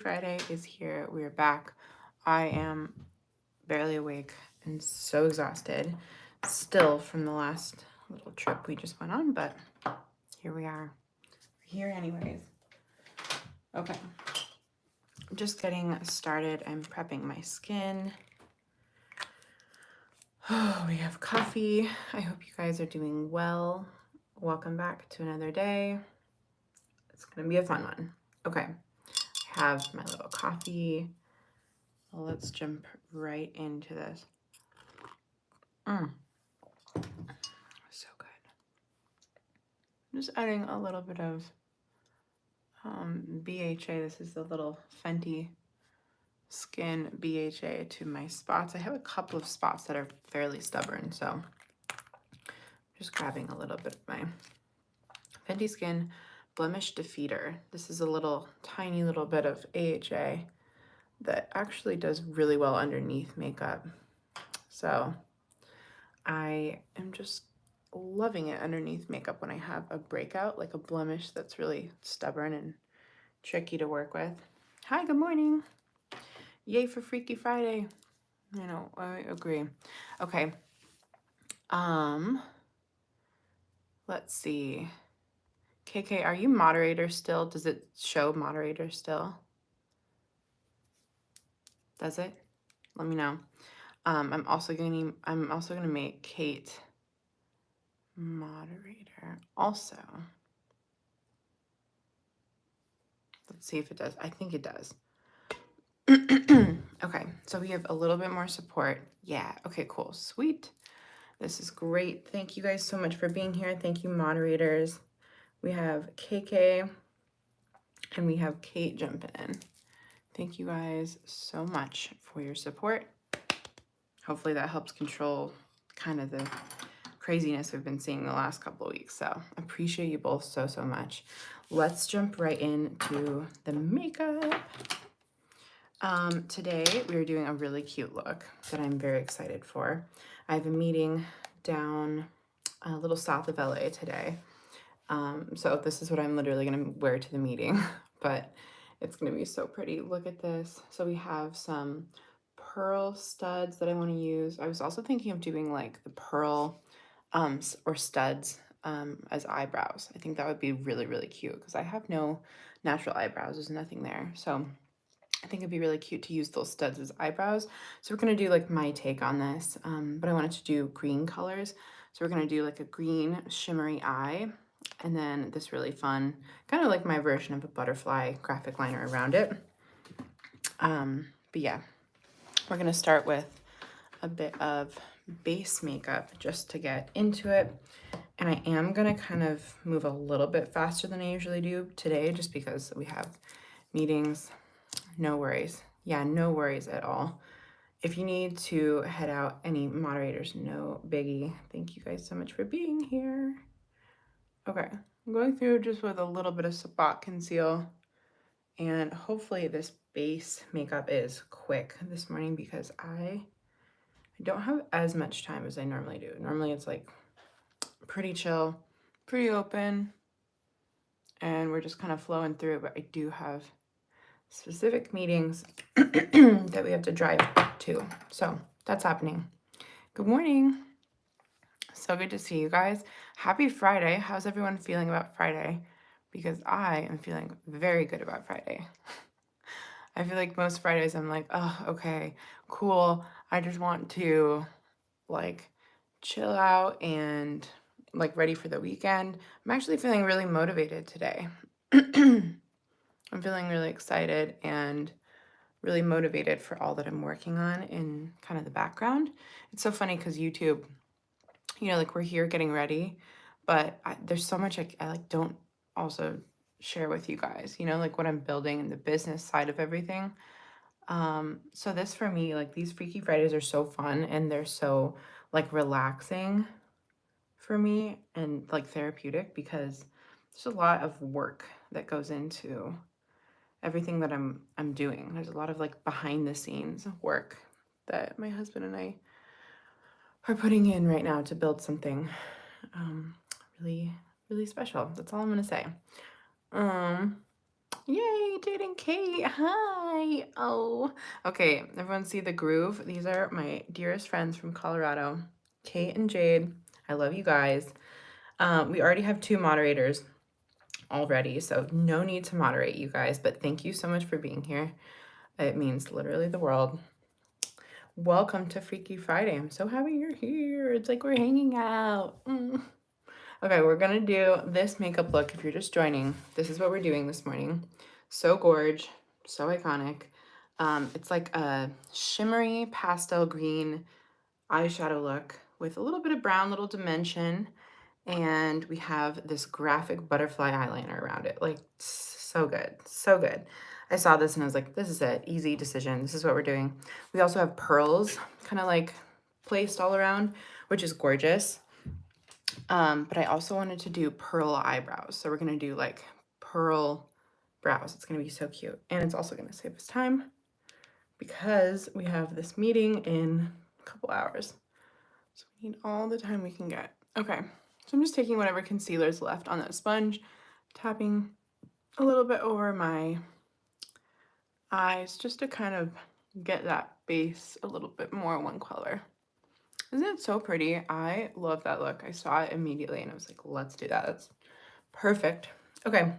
Friday is here. We are back. I am barely awake and so exhausted still from the last little trip we just went on, but here we are. We're here anyways. Okay. Just getting started. I'm prepping my skin. Oh, we have coffee. I hope you guys are doing well. Welcome back to another day. It's going to be a fun one. Okay. I have my little coffee. Let's jump right into this. So good. I'm just adding a little bit of BHA. This is the little Fenty Skin BHA to my spots. I have a couple of spots that are fairly stubborn, so just grabbing a little bit of my Fenty Skin Blemish Defeater. This is a little tiny little bit of AHA that actually does really well underneath makeup. So I am just loving it underneath makeup when I have a breakout, like a blemish that's really stubborn and tricky to work with. Hi, good morning. Yay for Freaky Friday. You know, I agree. Okay. Let's see. KK, are you moderator still? Does it show moderator still? Does it? Let me know. I'm also gonna make Kate moderator also. Let's see if it does. I think it does. Okay, so we have a little bit more support. Yeah, okay, cool, sweet. This is great. Thank you guys so much for being here. Thank you, moderators. We have KK and we have Kate jumping in. Thank you guys so much for your support. Hopefully that helps control kind of the craziness we've been seeing the last couple of weeks. So appreciate you both so much. Let's jump right into the makeup. Today we are doing a really cute look that I'm very excited for. I have a meeting down a little south of LA today. So this is what I'm literally gonna wear to the meeting, but it's gonna be so pretty. Look at this. So we have some pearl studs that I want to use. I was also thinking of doing like the pearl or studs as eyebrows. I think that would be really cute because I have no natural eyebrows. There's nothing there. So I think it'd be really cute to use those studs as eyebrows. So we're gonna do like my take on this, but I wanted to do green colors. So we're gonna do like a green shimmery eye and then this really fun, kind of like my version of a butterfly graphic liner around it. But yeah, we're gonna start with a bit of base makeup just to get into it. And I am gonna kind of move a little bit faster than I usually do today just because we have meetings. No worries. Yeah, no worries at all. If you need to head out, any moderators, no biggie. Thank you guys so much for being here. Okay, I'm going through just with a little bit of spot conceal, and hopefully this base makeup is quick this morning because I don't have as much time as I normally do. Normally it's like pretty chill, pretty open, and we're just kind of flowing through, but I do have specific meetings that we have to drive to. So that's happening. Good morning. So good to see you guys. Happy Friday. How's everyone feeling about Friday? Because I am feeling very good about Friday. I feel like most Fridays I'm like, oh, okay, cool. I just want to like chill out and like ready for the weekend. I'm actually feeling really motivated today. I'm feeling really excited and really motivated for all that I'm working on in kind of the background. It's so funny because YouTube, you know, like we're here getting ready, but there's so much I like don't also share with you guys, you know, like what I'm building and the business side of everything. So this for me, like these Freaky Fridays are so fun and they're so like relaxing for me and like therapeutic because there's a lot of work that goes into everything that I'm doing. There's a lot of like behind the scenes work that my husband and I are putting in right now to build something really special. That's all I'm gonna say. Yay, Jade and Kate. Hi. Oh, okay. Everyone see the groove? These are my dearest friends from Colorado, Kate and Jade. I love you guys. We already have 2 moderators already, so no need to moderate you guys, but thank you so much for being here. It means literally the world. Welcome to Freaky Friday. I'm so happy you're here. It's like we're hanging out. Okay, we're gonna do this makeup look. If you're just joining, this is what we're doing this morning. So gorge, so iconic. It's like a shimmery pastel green eyeshadow look with a little bit of brown, little dimension. And we have this graphic butterfly eyeliner around it. Like, so good, so good. I saw this and I was like, this is it, easy decision. This is what we're doing. We also have pearls kind of like placed all around, which is gorgeous. But I also wanted to do pearl eyebrows. So we're gonna do like pearl brows. It's gonna be so cute. And it's also gonna save us time because we have this meeting in a couple hours. So we need all the time we can get. Okay, so I'm just taking whatever concealer's left on that sponge, tapping a little bit over my eyes just to kind of get that base a little bit more one color. Isn't it so pretty? I love that look. I saw it immediately and I was like, let's do that. That's perfect. Okay,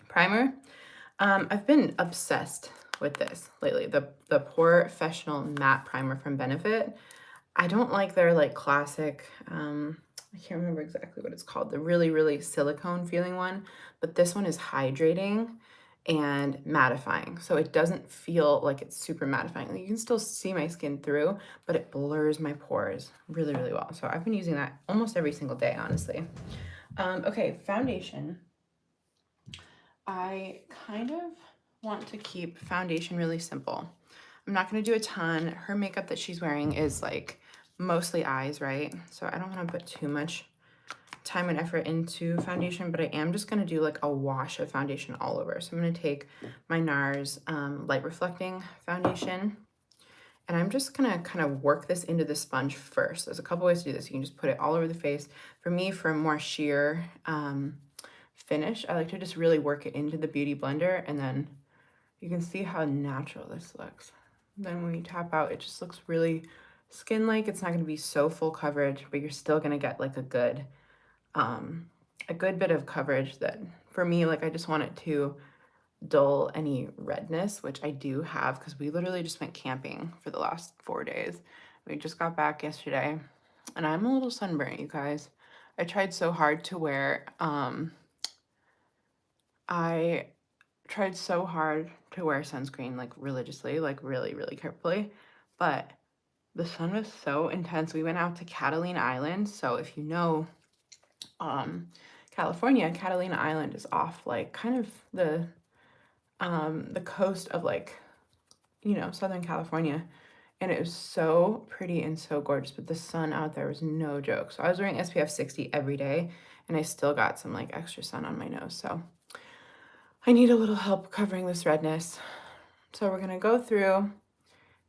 primer. I've been obsessed with this lately. The Professional Matte Primer from Benefit. I don't like their like classic, I can't remember exactly what it's called, the really, really silicone feeling one, but this one is hydrating and mattifying. So it doesn't feel like it's super mattifying. Like, you can still see my skin through, but it blurs my pores really, really well. So I've been using that almost every single day, honestly. Okay, foundation. I kind of want to keep foundation really simple. I'm not going to do a ton. Her makeup that she's wearing is like mostly eyes, right? So I don't want to put too much time and effort into foundation, but I am just going to do like a wash of foundation all over. So I'm going to take my NARS Light Reflecting Foundation, and I'm just going to kind of work this into the sponge first. There's a couple ways to do this. You can just put it all over the face. For me, for a more sheer finish, I like to just really work it into the Beauty Blender, and then you can see how natural this looks. Then when you tap out, it just looks really skin-like. It's not going to be so full coverage, but you're still going to get like a good bit of coverage that for me, like, I just want it to dull any redness, which I do have because we literally just went camping for the last 4 days. We just got back yesterday and I'm a little sunburnt, you guys. I tried so hard to wear, I tried so hard to wear sunscreen like religiously, like really, really carefully, but the sun was so intense. We went out to Catalina Island. So if you know, California, Catalina Island is off like kind of the coast of like, you know, Southern California. And it was so pretty and so gorgeous, but the sun out there was no joke. So I was wearing SPF 60 every day and I still got some like extra sun on my nose. So I need a little help covering this redness. So we're gonna go through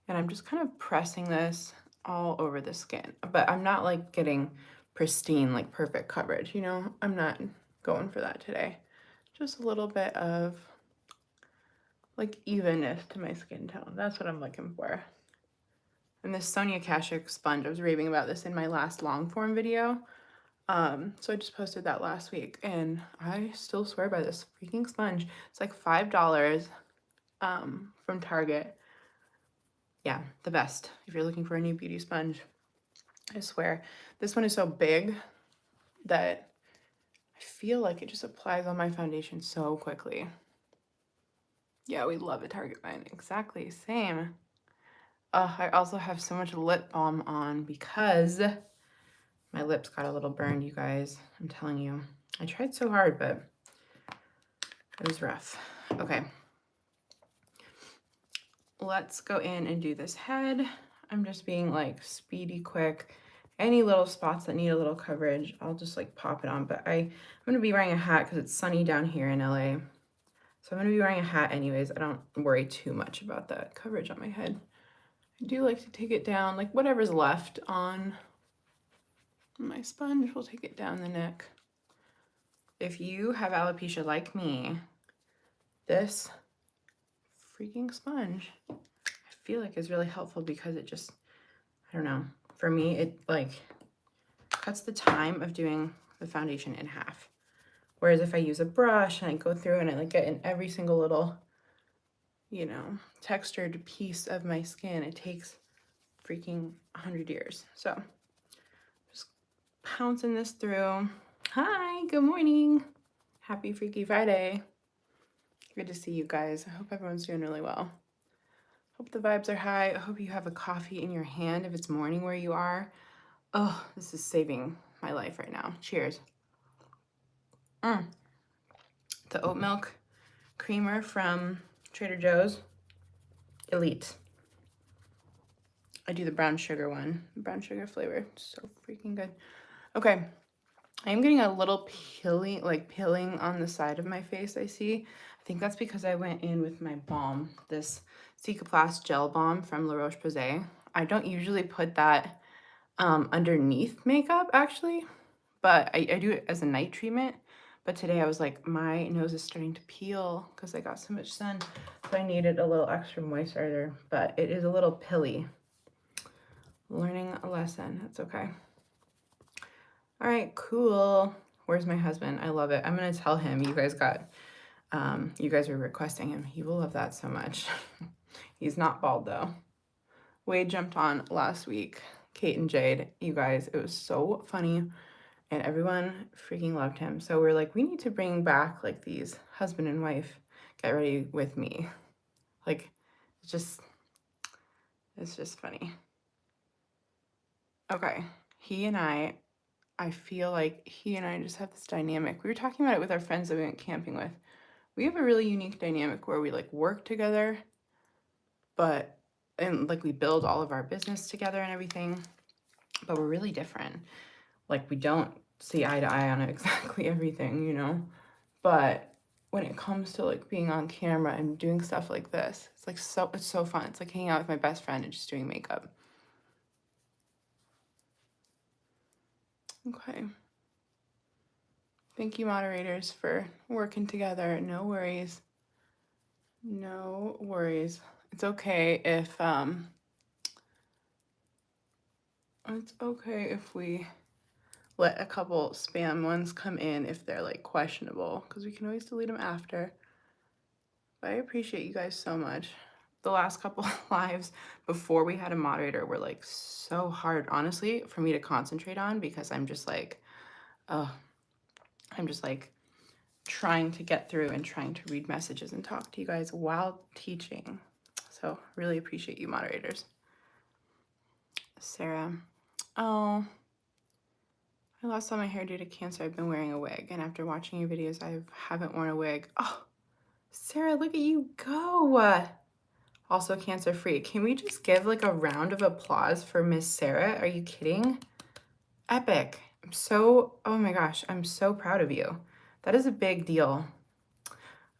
and I'm just kind of pressing this all over the skin, but I'm not like getting pristine, like perfect coverage, you know? I'm not going for that today. Just a little bit of like evenness to my skin tone. That's what I'm looking for. And this Sonia Kashuk sponge, I was raving about this in my last long form video. So I just posted that last week and I still swear by this freaking sponge. It's like $5 from Target. Yeah, the best if you're looking for a new beauty sponge. I swear. This one is so big that I feel like it just applies on my foundation so quickly. Yeah, we love a Target find. Exactly, same. I also have so much lip balm on because my lips got a little burned, you guys. I'm telling you. I tried so hard, but it was rough. Okay. Let's go in and do this head. I'm just being like speedy quick. Any little spots that need a little coverage, I'll just like pop it on. But I'm going to be wearing a hat because it's sunny down here in LA. So I'm going to be wearing a hat anyways. I don't worry too much about that coverage on my head. I do like to take it down, like whatever's left on my sponge, we'll take it down the neck. If you have alopecia like me, this freaking sponge, I feel like is really helpful because it just, I don't know, for me, it like cuts the time of doing the foundation in half. Whereas if I use a brush and I go through and I like get in every single little, you know, textured piece of my skin, it takes freaking 100 years. So just pouncing this through. Hi, good morning. Happy Freaky Friday. Good to see you guys. I hope everyone's doing really well. Hope the vibes are high. I hope you have a coffee in your hand if it's morning where you are. Oh, this is saving my life right now. Cheers. The oat milk creamer from Trader Joe's, elite. I do the brown sugar one, brown sugar flavor. So freaking good. Okay, I am getting a little peeling on the side of my face, I see. I think that's because I went in with my balm, this Cicaplast gel balm from La Roche-Posay. I don't usually put that underneath makeup, actually, but I do it as a night treatment. But today I was like, my nose is starting to peel because I got so much sun, so I needed a little extra moisturizer, but it is a little pilly. Learning a lesson, that's okay. All right, cool. Where's my husband? I love it. I'm gonna tell him you guys were requesting him. He will love that so much. He's not bald though. Wade jumped on last week. Kate and Jade, you guys, it was so funny and everyone freaking loved him. So we're like, we need to bring back like these husband and wife get ready with me. Like, it's just funny. Okay, I feel like he and I just have this dynamic. We were talking about it with our friends that we went camping with. We have a really unique dynamic where we like work together, and like we build all of our business together and everything, but we're really different. Like we don't see eye to eye on exactly everything, you know? But when it comes to like being on camera and doing stuff like this, it's so fun. It's like hanging out with my best friend and just doing makeup. Okay. Thank you, moderators, for working together. No worries. No worries. It's okay if we let a couple spam ones come in if they're like questionable, because we can always delete them after. But I appreciate you guys so much. The last couple lives before we had a moderator were like so hard, honestly, for me to concentrate on, because I'm just like trying to get through and trying to read messages and talk to you guys while teaching. So really appreciate you, moderators. Sarah, oh, I lost all my hair due to cancer. I've been wearing a wig, and after watching your videos, I haven't worn a wig. Oh, Sarah, look at you go. Also cancer free. Can we just give like a round of applause for Miss Sarah? Are you kidding? Epic. Oh my gosh, I'm so proud of you. That is a big deal.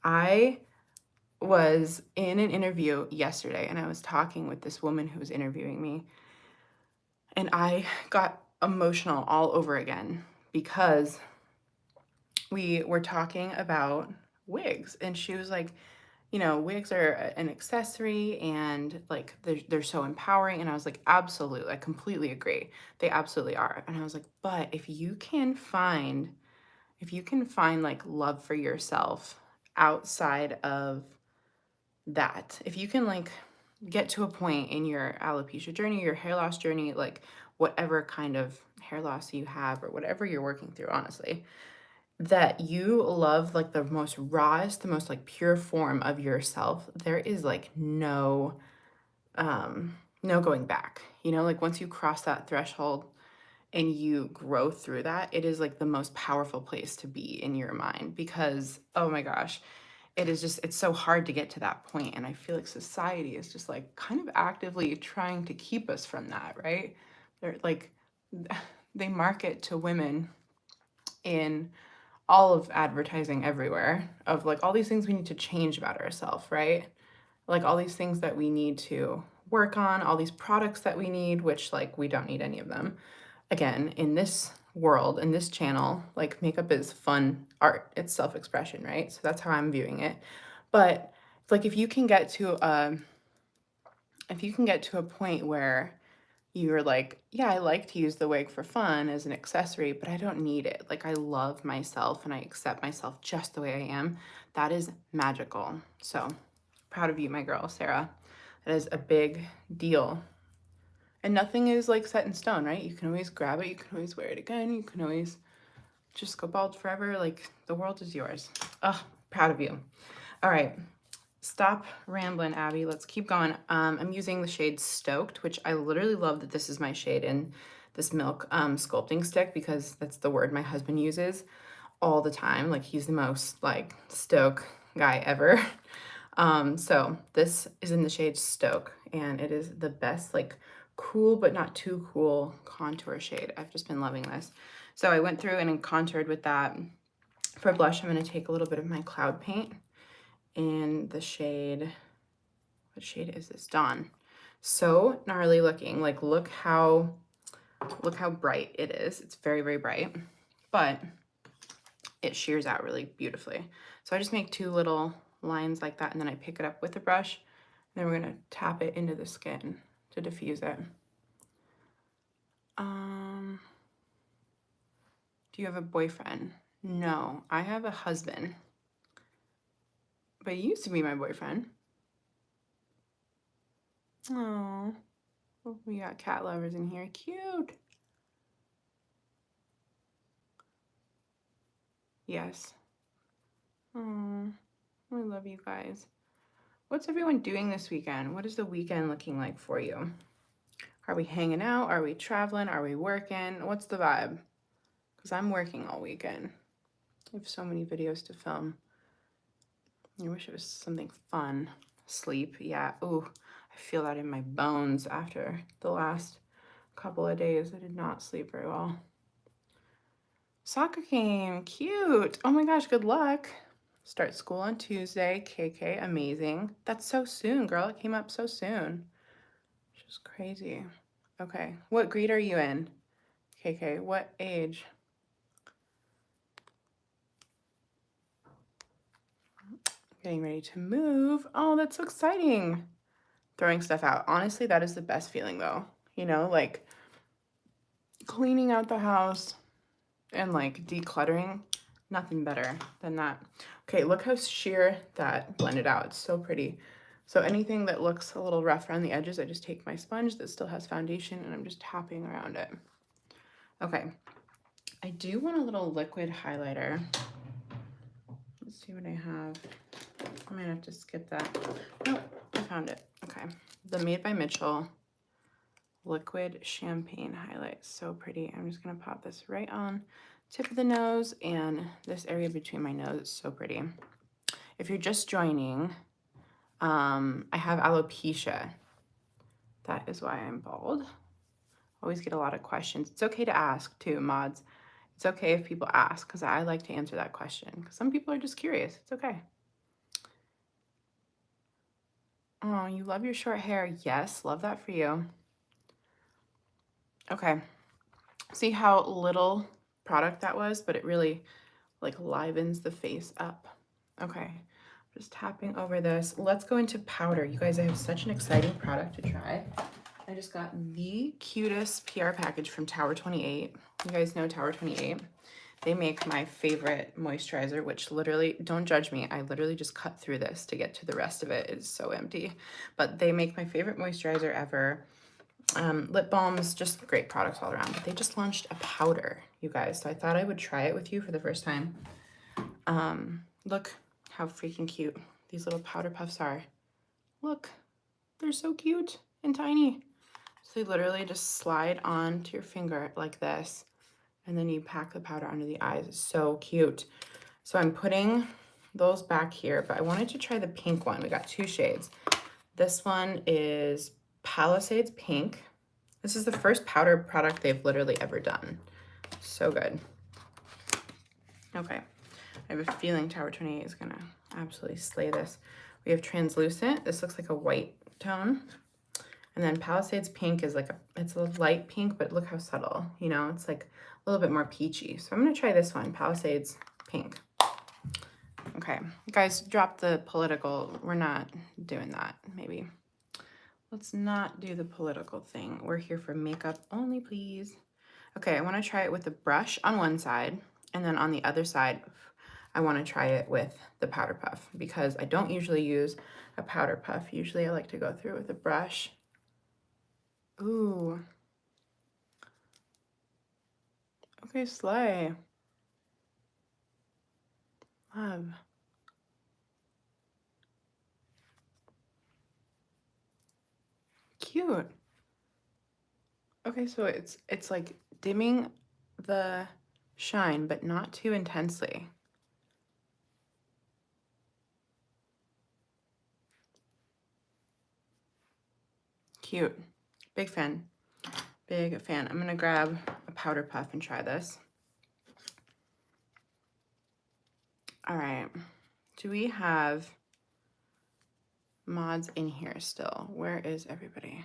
I was in an interview yesterday and I was talking with this woman who was interviewing me, and I got emotional all over again because we were talking about wigs, and she was like, you know, wigs are an accessory and like they're so empowering. And I was like, absolutely, I completely agree. They absolutely are. And I was like, but if you can find like love for yourself outside of that, if you can like get to a point in your alopecia journey, your hair loss journey, like whatever kind of hair loss you have or whatever you're working through, honestly, that you love like the most rawest, the most like pure form of yourself, there is like no going back. You know, like once you cross that threshold and you grow through that, it is like the most powerful place to be in your mind, because oh my gosh, it's so hard to get to that point. And I feel like society is just like kind of actively trying to keep us from that, right? They're like, they market to women in all of advertising everywhere of like all these things we need to change about ourselves, right? Like all these things that we need to work on, all these products that we need, which like we don't need any of them. Again, in this world, in this channel, like makeup is fun art, it's self-expression, right? So that's how I'm viewing it. But like if you can get to a point where you're like, yeah, I like to use the wig for fun as an accessory, but I don't need it. Like I love myself and I accept myself just the way I am. That is magical. So proud of you, my girl, Sarah. That is a big deal. And nothing is like set in stone, right? You can always grab it. You can always wear it again. You can always just go bald forever. Like the world is yours. Oh, proud of you. All right. Stop rambling, Abby. Let's keep going. I'm using the shade Stoked, which I literally love that this is my shade in this Milk sculpting stick because that's the word my husband uses all the time. Like he's the most like stoke guy ever. So this is in the shade Stoke and it is the best like cool but not too cool contour shade. I've just been loving this. So I went through and contoured with that. For blush, I'm going to take a little bit of my cloud paint in the shade, what shade is this? Dawn. So gnarly looking. Like look how bright it is. It's very, very bright, but it shears out really beautifully. So I just make 2 little lines like that and then I pick it up with a brush. And then we're going to tap it into the skin to diffuse it. Do you have a boyfriend? No, I have a husband. But he used to be my boyfriend. Oh, we got cat lovers in here. Cute. Yes. Oh, I love you guys. What's everyone doing this weekend? What is the weekend looking like for you? Are we hanging out? Are we traveling? Are we working? What's the vibe? Because I'm working all weekend. I have so many videos to film. I wish it was something fun. Sleep, yeah. Ooh, I feel that in my bones after the last couple of days. I did not sleep very well. Soccer game, cute. Oh my gosh, good luck. Start school on Tuesday. KK, amazing. That's so soon, girl. It came up so soon. Just crazy. Okay, what grade are you in? KK, what age? Getting ready to move. Oh, that's so exciting. Throwing stuff out. Honestly, that is the best feeling though. You know, like cleaning out the house and like decluttering. Nothing better than that. Okay, look how sheer that blended out. It's so pretty. So anything that looks a little rough around the edges, I just take my sponge that still has foundation and I'm just tapping around it. Okay, I do want a little liquid highlighter. Let's see what I have. I might have to skip that. Nope, I found it. Okay, the Made by Mitchell liquid champagne highlight. So pretty. I'm just gonna pop this right on tip of the nose and this area between my nose. It's so pretty. If you're just joining, I have alopecia. That is why I'm bald. Always get a lot of questions. It's okay to ask too, mods. It's okay if people ask because I like to answer that question because some people are just curious. It's okay. Oh, you love your short hair. Yes, love that for you. Okay. See how little product that was, but it really like livens the face up. Okay, just tapping over this. Let's go into powder. You guys, I have such an exciting product to try. I just got the cutest PR package from Tower 28. You guys know Tower 28. They make my favorite moisturizer, which literally, don't judge me, I literally just cut through this to get to the rest of it. It's so empty. But they make my favorite moisturizer ever. Lip balms, just great products all around. But they just launched a powder, you guys. So I thought I would try it with you for the first time. Look how freaking cute these little powder puffs are. Look, they're so cute and tiny. So they literally just slide onto your finger like this. And then you pack the powder under the eyes. It's so cute. So I'm putting those back here, but I wanted to try the pink one. We got 2 shades. This one is Palisades Pink. This is the first powder product they've literally ever done. So good. Okay. I have a feeling Tower 28 is gonna absolutely slay this. We have Translucent. This looks like a white tone. And then Palisades Pink is like it's a light pink, but look how subtle, you know, it's like a little bit more peachy. So I'm gonna try this one, Palisades Pink. Okay, guys, drop the political. We're not doing that, maybe. Let's not do the political thing. We're here for makeup only, please. Okay, I want to try it with the brush on one side, and then on the other side, I want to try it with the powder puff because I don't usually use a powder puff. Usually I like to go through with a brush. Ooh. Okay, slay. Love. Cute. Okay, so it's like dimming the shine, but not too intensely. Cute. Big fan. Big fan. I'm gonna grab a powder puff and try this. All right. Do we have mods in here still? Where is everybody?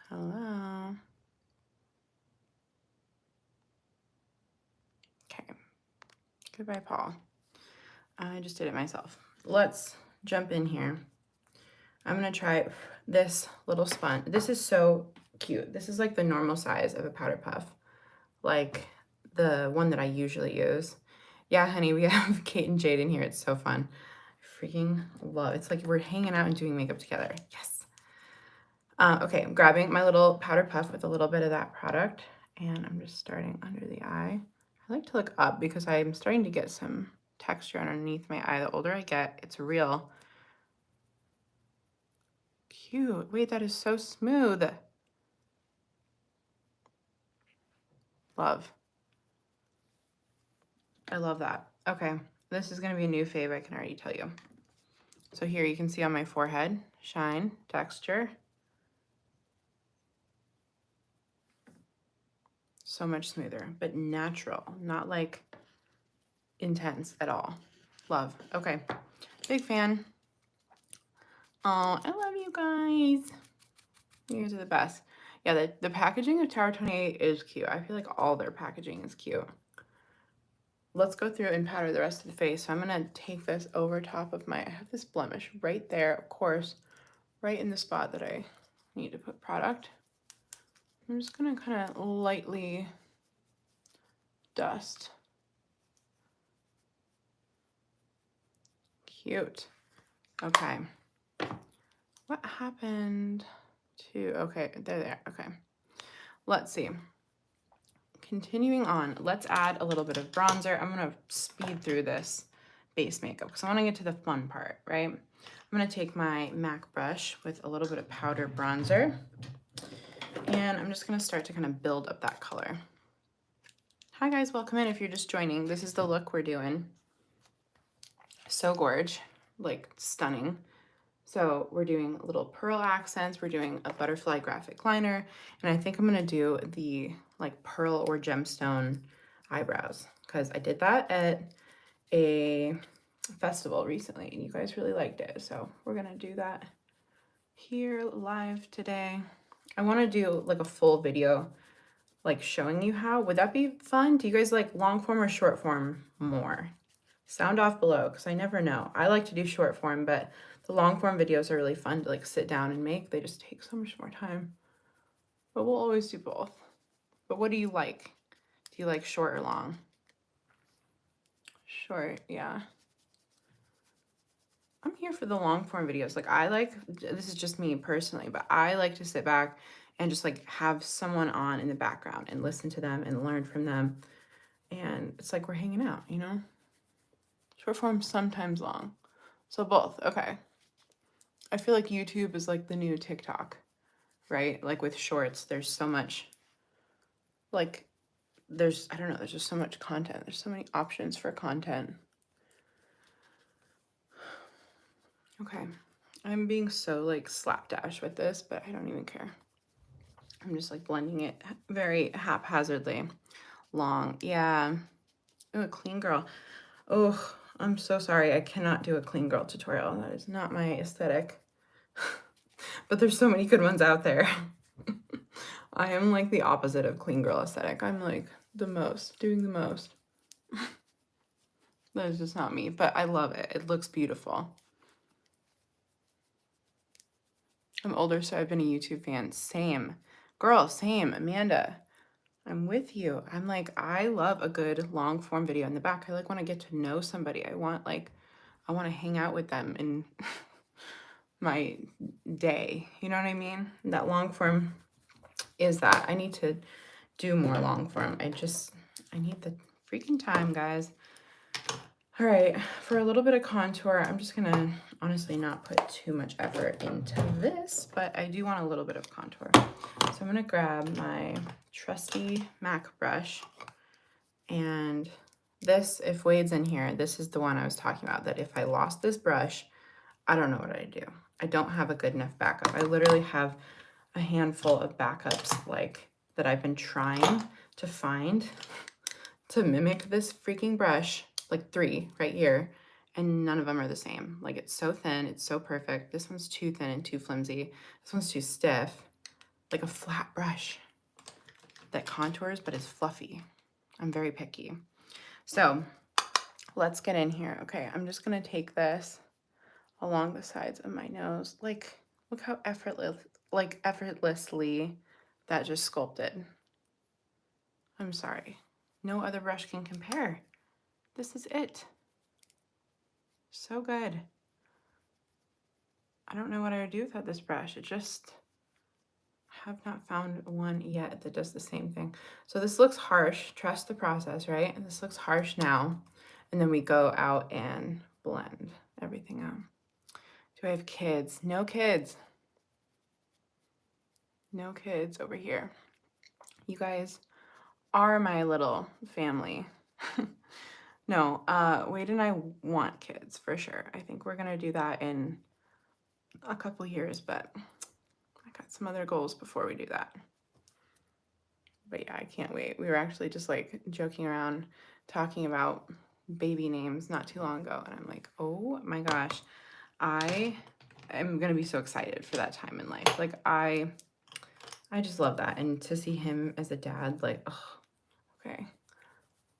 Hello. Okay. Goodbye, Paul. I just did it myself. Let's jump in here. I'm gonna try this little sponge. This is so cute. This is like the normal size of a powder puff, like the one that I usually use. Yeah, honey, we have Kate and Jade in here. It's so fun. I freaking love it. It's like we're hanging out and doing makeup together. Yes. Okay, I'm grabbing my little powder puff with a little bit of that product, and I'm just starting under the eye. I like to look up because I'm starting to get some texture underneath my eye. The older I get, it's real. Cute. Wait, that is so smooth. Love. I love that. Okay, this is going to be a new fave, I can already tell you. So here you can see on my forehead, shine, texture. So much smoother, but natural, not like intense at all. Love. Okay, big fan. Oh, I love you guys. You guys are the best. Yeah, the packaging of Tower 28 is cute. I feel like all their packaging is cute. Let's go through and powder the rest of the face. So I'm going to take this over top of I have this blemish right there, of course, right in the spot that I need to put product. I'm just going to kind of lightly dust. Cute. Okay. What happened to, okay, there. Okay. Let's see. Continuing on, let's add a little bit of bronzer. I'm going to speed through this base makeup because I want to get to the fun part, right? I'm going to take my MAC brush with a little bit of powder bronzer, and I'm just going to start to kind of build up that color. Hi guys, welcome in if you're just joining. This is the look we're doing. So gorge, like stunning. So we're doing little pearl accents, we're doing a butterfly graphic liner, and I think I'm gonna do the like pearl or gemstone eyebrows because I did that at a festival recently and you guys really liked it. So we're gonna do that here live today. I wanna do like a full video like showing you how. Would that be fun? Do you guys like long form or short form more? Sound off below because I never know. I like to do short form, but the long form videos are really fun to like sit down and make. They just take so much more time. But we'll always do both. But what do you like? Do you like short or long? Short, yeah. I'm here for the long form videos. Like I like, this is just me personally, but I like to sit back and just like have someone on in the background and listen to them and learn from them. And it's like we're hanging out, you know? Short form, sometimes long. So both, okay. I feel like YouTube is like the new TikTok, right? Like with shorts, there's so much, like, I don't know, there's just so much content. There's so many options for content. Okay, I'm being so like slapdash with this, but I don't even care. I'm just like blending it very haphazardly. Long, yeah. Oh, a clean girl. Oh, I'm so sorry. I cannot do a clean girl tutorial. That is not my aesthetic. But there's so many good ones out there. I am like the opposite of clean girl aesthetic. I'm like doing the most. That is just not me, but I love it. It looks beautiful. I'm older, so I've been a YouTube fan. Same. Girl, same. Amanda, I'm with you. I'm like, I love a good long form video. In the back, I like want to get to know somebody. I want to hang out with them in my day. You know what I mean? That long form is that. I need to do more long form. I need the freaking time, guys. All right, for a little bit of contour, I'm just gonna honestly not put too much effort into this, but I do want a little bit of contour. So I'm gonna grab my trusty MAC brush, and this, if Wade's in here, this is the one I was talking about, that if I lost this brush, I don't know what I'd do. I don't have a good enough backup. I literally have a handful of backups like that I've been trying to find to mimic this freaking brush, like 3 right here, and none of them are the same. Like, it's so thin, it's so perfect. This one's too thin and too flimsy. This one's too stiff, like a flat brush that contours but is fluffy. I'm very picky. So let's get in here. Okay, I'm just gonna take this along the sides of my nose. Like, look how effortlessly that just sculpted. I'm sorry. No other brush can compare. This is it. So good. I don't know what I would do without this brush. It just have not found one yet that does the same thing. So this looks harsh. Trust the process, right? And this looks harsh now. And then we go out and blend everything out. Do I have kids? No kids. No kids over here. You guys are my little family. No, Wade and I want kids for sure. I think we're gonna do that in a couple years, but I got some other goals before we do that. But yeah, I can't wait. We were actually just like joking around, talking about baby names not too long ago, and I'm like, oh my gosh, I am gonna be so excited for that time in life. Like, I just love that, and to see him as a dad, like, oh, okay,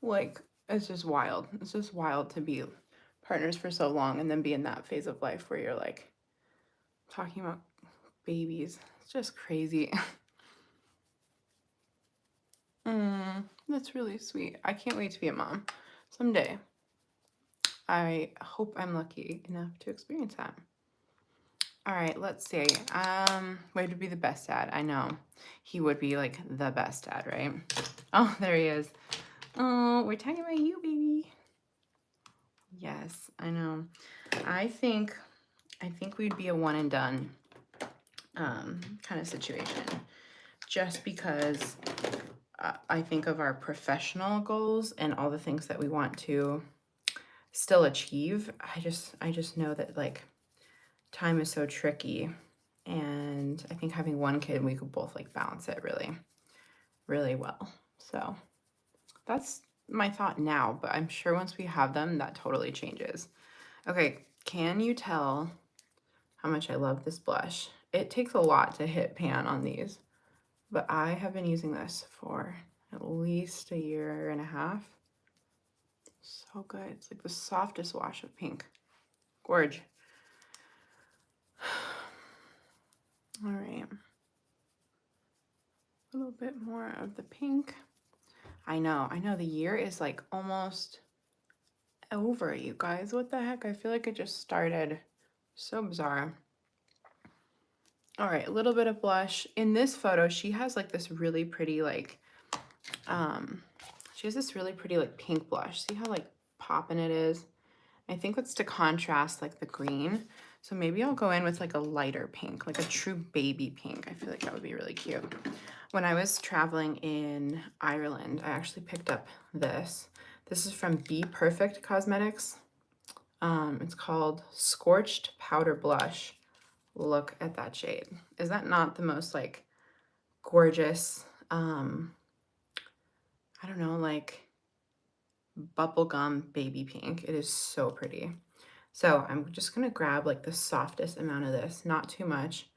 like, it's just wild. It's just wild to be partners for so long and then be in that phase of life where you're like talking about babies. It's just crazy. That's really sweet. I can't wait to be a mom someday. I hope I'm lucky enough to experience that. All right, let's see. Wade would be the best dad. I know. He would be like the best dad, right? Oh, there he is. Oh, we're talking about you, baby. Yes, I know. I think we'd be a one and done kind of situation, just because I think of our professional goals and all the things that we want to still achieve. I just know that, like, time is so tricky, and I think having one kid, we could both like balance it really, really well. So that's my thought now, but I'm sure once we have them, that totally changes. Okay, can you tell how much I love this blush? It takes a lot to hit pan on these, but I have been using this for at least a year and a half. So good. It's like the softest wash of pink. Gorge. All right. A little bit more of the pink. I know. The year is like almost over, you guys. What the heck? I feel like it just started. So bizarre. All right, a little bit of blush. In this photo, she has like this really pretty, like, she has this really pretty, like, pink blush. See how, like, poppin' it is? I think it's to contrast, like, the green. So maybe I'll go in with, like, a lighter pink, like a true baby pink. I feel like that would be really cute. When I was traveling in Ireland, I actually picked up this. This is from Be Perfect Cosmetics. It's called Scorched Powder Blush. Look at that shade. Is that not the most, like, gorgeous, I don't know, like, bubblegum baby pink? It is so pretty. So I'm just gonna grab like the softest amount of this, not too much,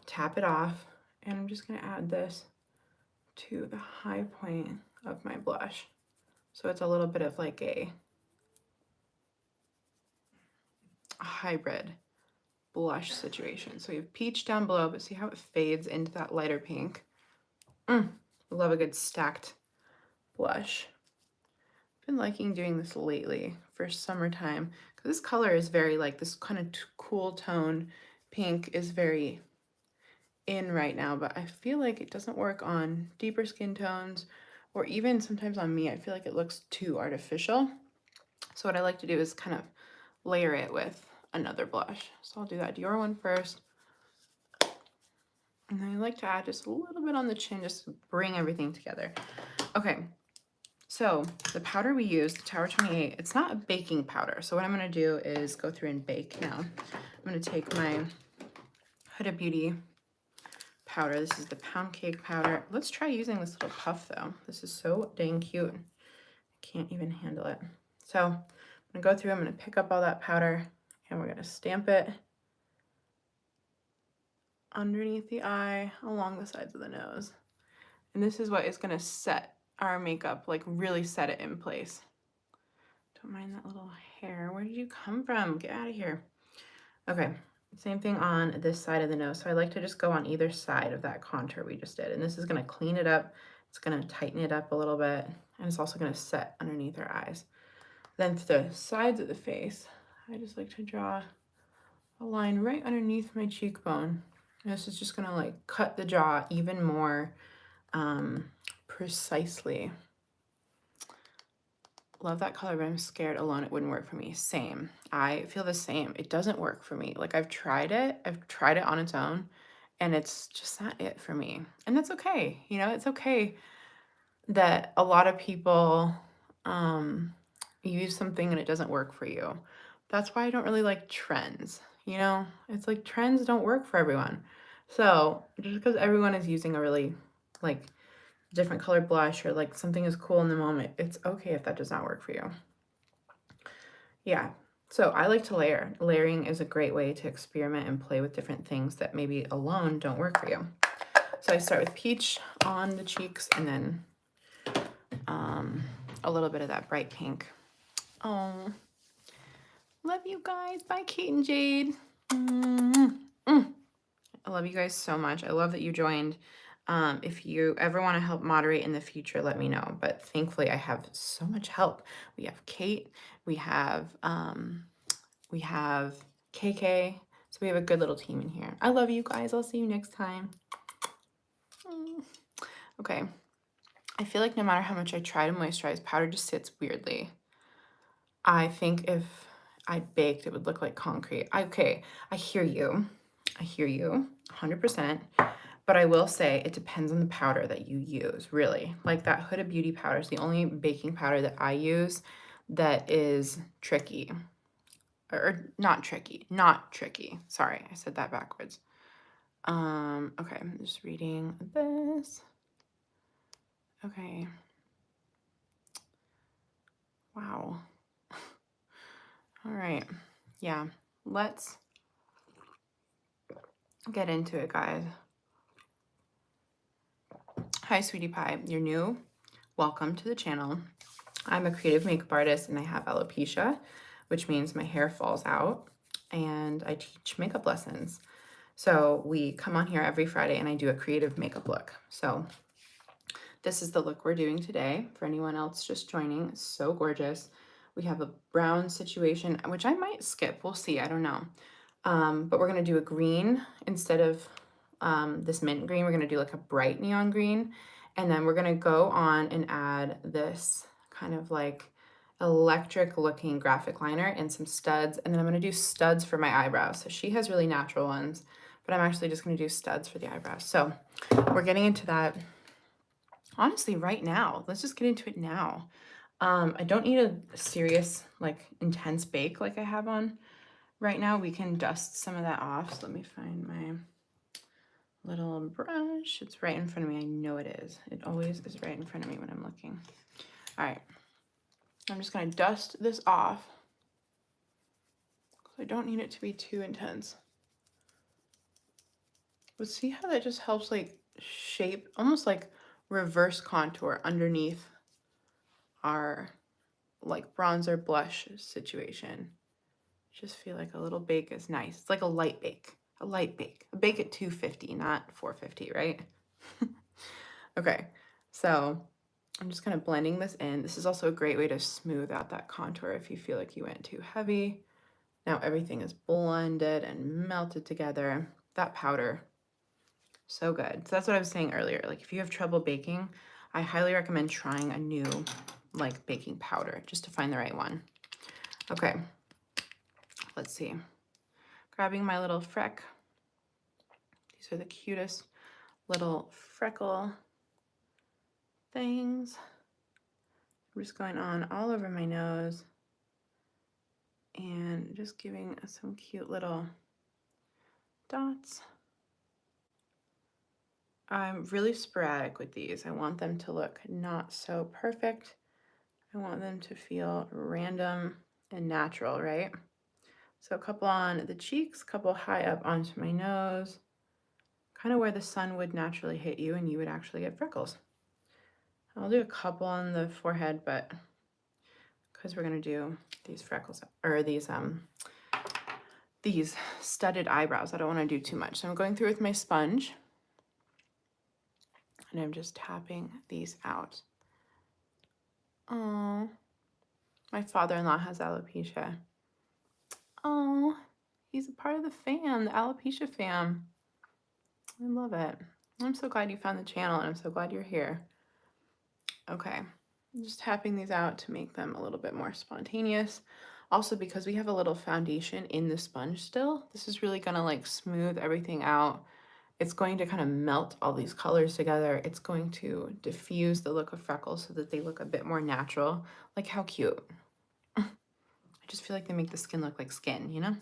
tap it off, and I'm just gonna add this to the high point of my blush. So it's a little bit of like a a hybrid blush situation. So we have peach down below, but see how it fades into that lighter pink. Love a good stacked blush. I've been liking doing this lately for summertime because this color is very like this kind of cool tone. Pink is very in right now, but I feel like it doesn't work on deeper skin tones or even sometimes on me. I feel like it looks too artificial. So what I like to do is kind of layer it with another blush. So I'll do that Dior one first. And then I like to add just a little bit on the chin, just to bring everything together. Okay, so the powder we use, the Tower 28, it's not a baking powder. So what I'm gonna do is go through and bake now. I'm gonna take my Huda Beauty powder. This is the pound cake powder. Let's try using this little puff though. This is so dang cute. I can't even handle it. So I'm gonna go through, I'm gonna pick up all that powder and we're gonna stamp it underneath the eye, along the sides of the nose. And this is what is gonna set our makeup, like really set it in place. Don't mind that little hair. Where did you come from? Get out of here. Okay, same thing on this side of the nose. So I like to just go on either side of that contour we just did. And this is gonna clean it up. It's gonna tighten it up a little bit. And it's also gonna set underneath our eyes. Then to the sides of the face, I just like to draw a line right underneath my cheekbone. And this is just gonna like cut the jaw even more precisely. Love that color, but I'm scared alone it wouldn't work for me. Same. I feel the same. It doesn't work for me. Like I've tried it on its own and it's just not it for me. And that's okay. You know, it's okay that a lot of people use something and it doesn't work for you. That's why I don't really like trends. You know, it's like trends don't work for everyone. So just because everyone is using a really like different colored blush or like something is cool in the moment, it's okay if that does not work for you. Yeah, so I like to layer. Layering is a great way to experiment and play with different things that maybe alone don't work for you. So I start with peach on the cheeks and then a little bit of that bright pink. Oh, love you guys. Bye, Kate and Jade. I love you guys so much. I love that you joined. If you ever want to help moderate in the future, let me know. But thankfully, I have so much help. We have Kate. We have KK. So we have a good little team in here. I love you guys. I'll see you next time. Okay. I feel like no matter how much I try to moisturize, powder just sits weirdly. I think if I baked, it would look like concrete. Okay, I hear you. I hear you 100%. But I will say it depends on the powder that you use, really. Like that Huda Beauty powder is the only baking powder that I use that is tricky. Or not tricky. Sorry, I said that backwards. Okay, I'm just reading this. Okay. Wow. All right. Yeah, let's get into it, guys. Hi, Sweetie Pie. You're new? Welcome to the channel. I'm a creative makeup artist and I have alopecia, which means my hair falls out, and I teach makeup lessons. So we come on here every Friday and I do a creative makeup look. So this is the look we're doing today. For anyone else just joining, it's so gorgeous. We have a brown situation, which I might skip. We'll see. I don't know. But we're going to do a green instead of this mint green. We're going to do like a bright neon green. And then we're going to go on and add this kind of like electric looking graphic liner and some studs. And then I'm going to do studs for my eyebrows. So she has really natural ones, but I'm actually just going to do studs for the eyebrows. So we're getting into that honestly right now. Let's just get into it now. I don't need a serious, like intense bake like I have on right now. We can dust some of that off. So let me find my little brush. It's right in front of me. I know it is. It always is right in front of me when I'm looking. All right. I'm just going to dust this off. I don't need it to be too intense. But see how that just helps like shape, almost like reverse contour underneath our like bronzer blush situation. Just feel like a little bake is nice. It's like a light bake, a light bake, a bake at 250, not 450, right? Okay, so I'm just kind of blending this in. This is also a great way to smooth out that contour if you feel like you went too heavy. Now everything is blended and melted together. That powder, so good. So that's what I was saying earlier. Like if you have trouble baking, I highly recommend trying a new like baking powder just to find the right one. Okay, let's see. Grabbing my little Freck. These are the cutest little freckle things. I'm just going on all over my nose and just giving some cute little dots. I'm really sporadic with these. I want them to look not so perfect. I want them to feel random and natural, right? So a couple on the cheeks, a couple high up onto my nose, kind of where the sun would naturally hit you and you would actually get freckles. I'll do a couple on the forehead, but because we're gonna do these freckles or these studded eyebrows, I don't want to do too much. So I'm going through with my sponge and I'm just tapping these out. Oh, my father-in-law has alopecia. Oh, he's a part of the fam, the alopecia fam. I love it. I'm so glad you found the channel and I'm so glad you're here. Okay, I'm just tapping these out to make them a little bit more spontaneous. Also, because we have a little foundation in the sponge still, this is really gonna like smooth everything out. It's going to kind of melt all these colors together. It's going to diffuse the look of freckles so that they look a bit more natural. Like how cute. I just feel like they make the skin look like skin, you know?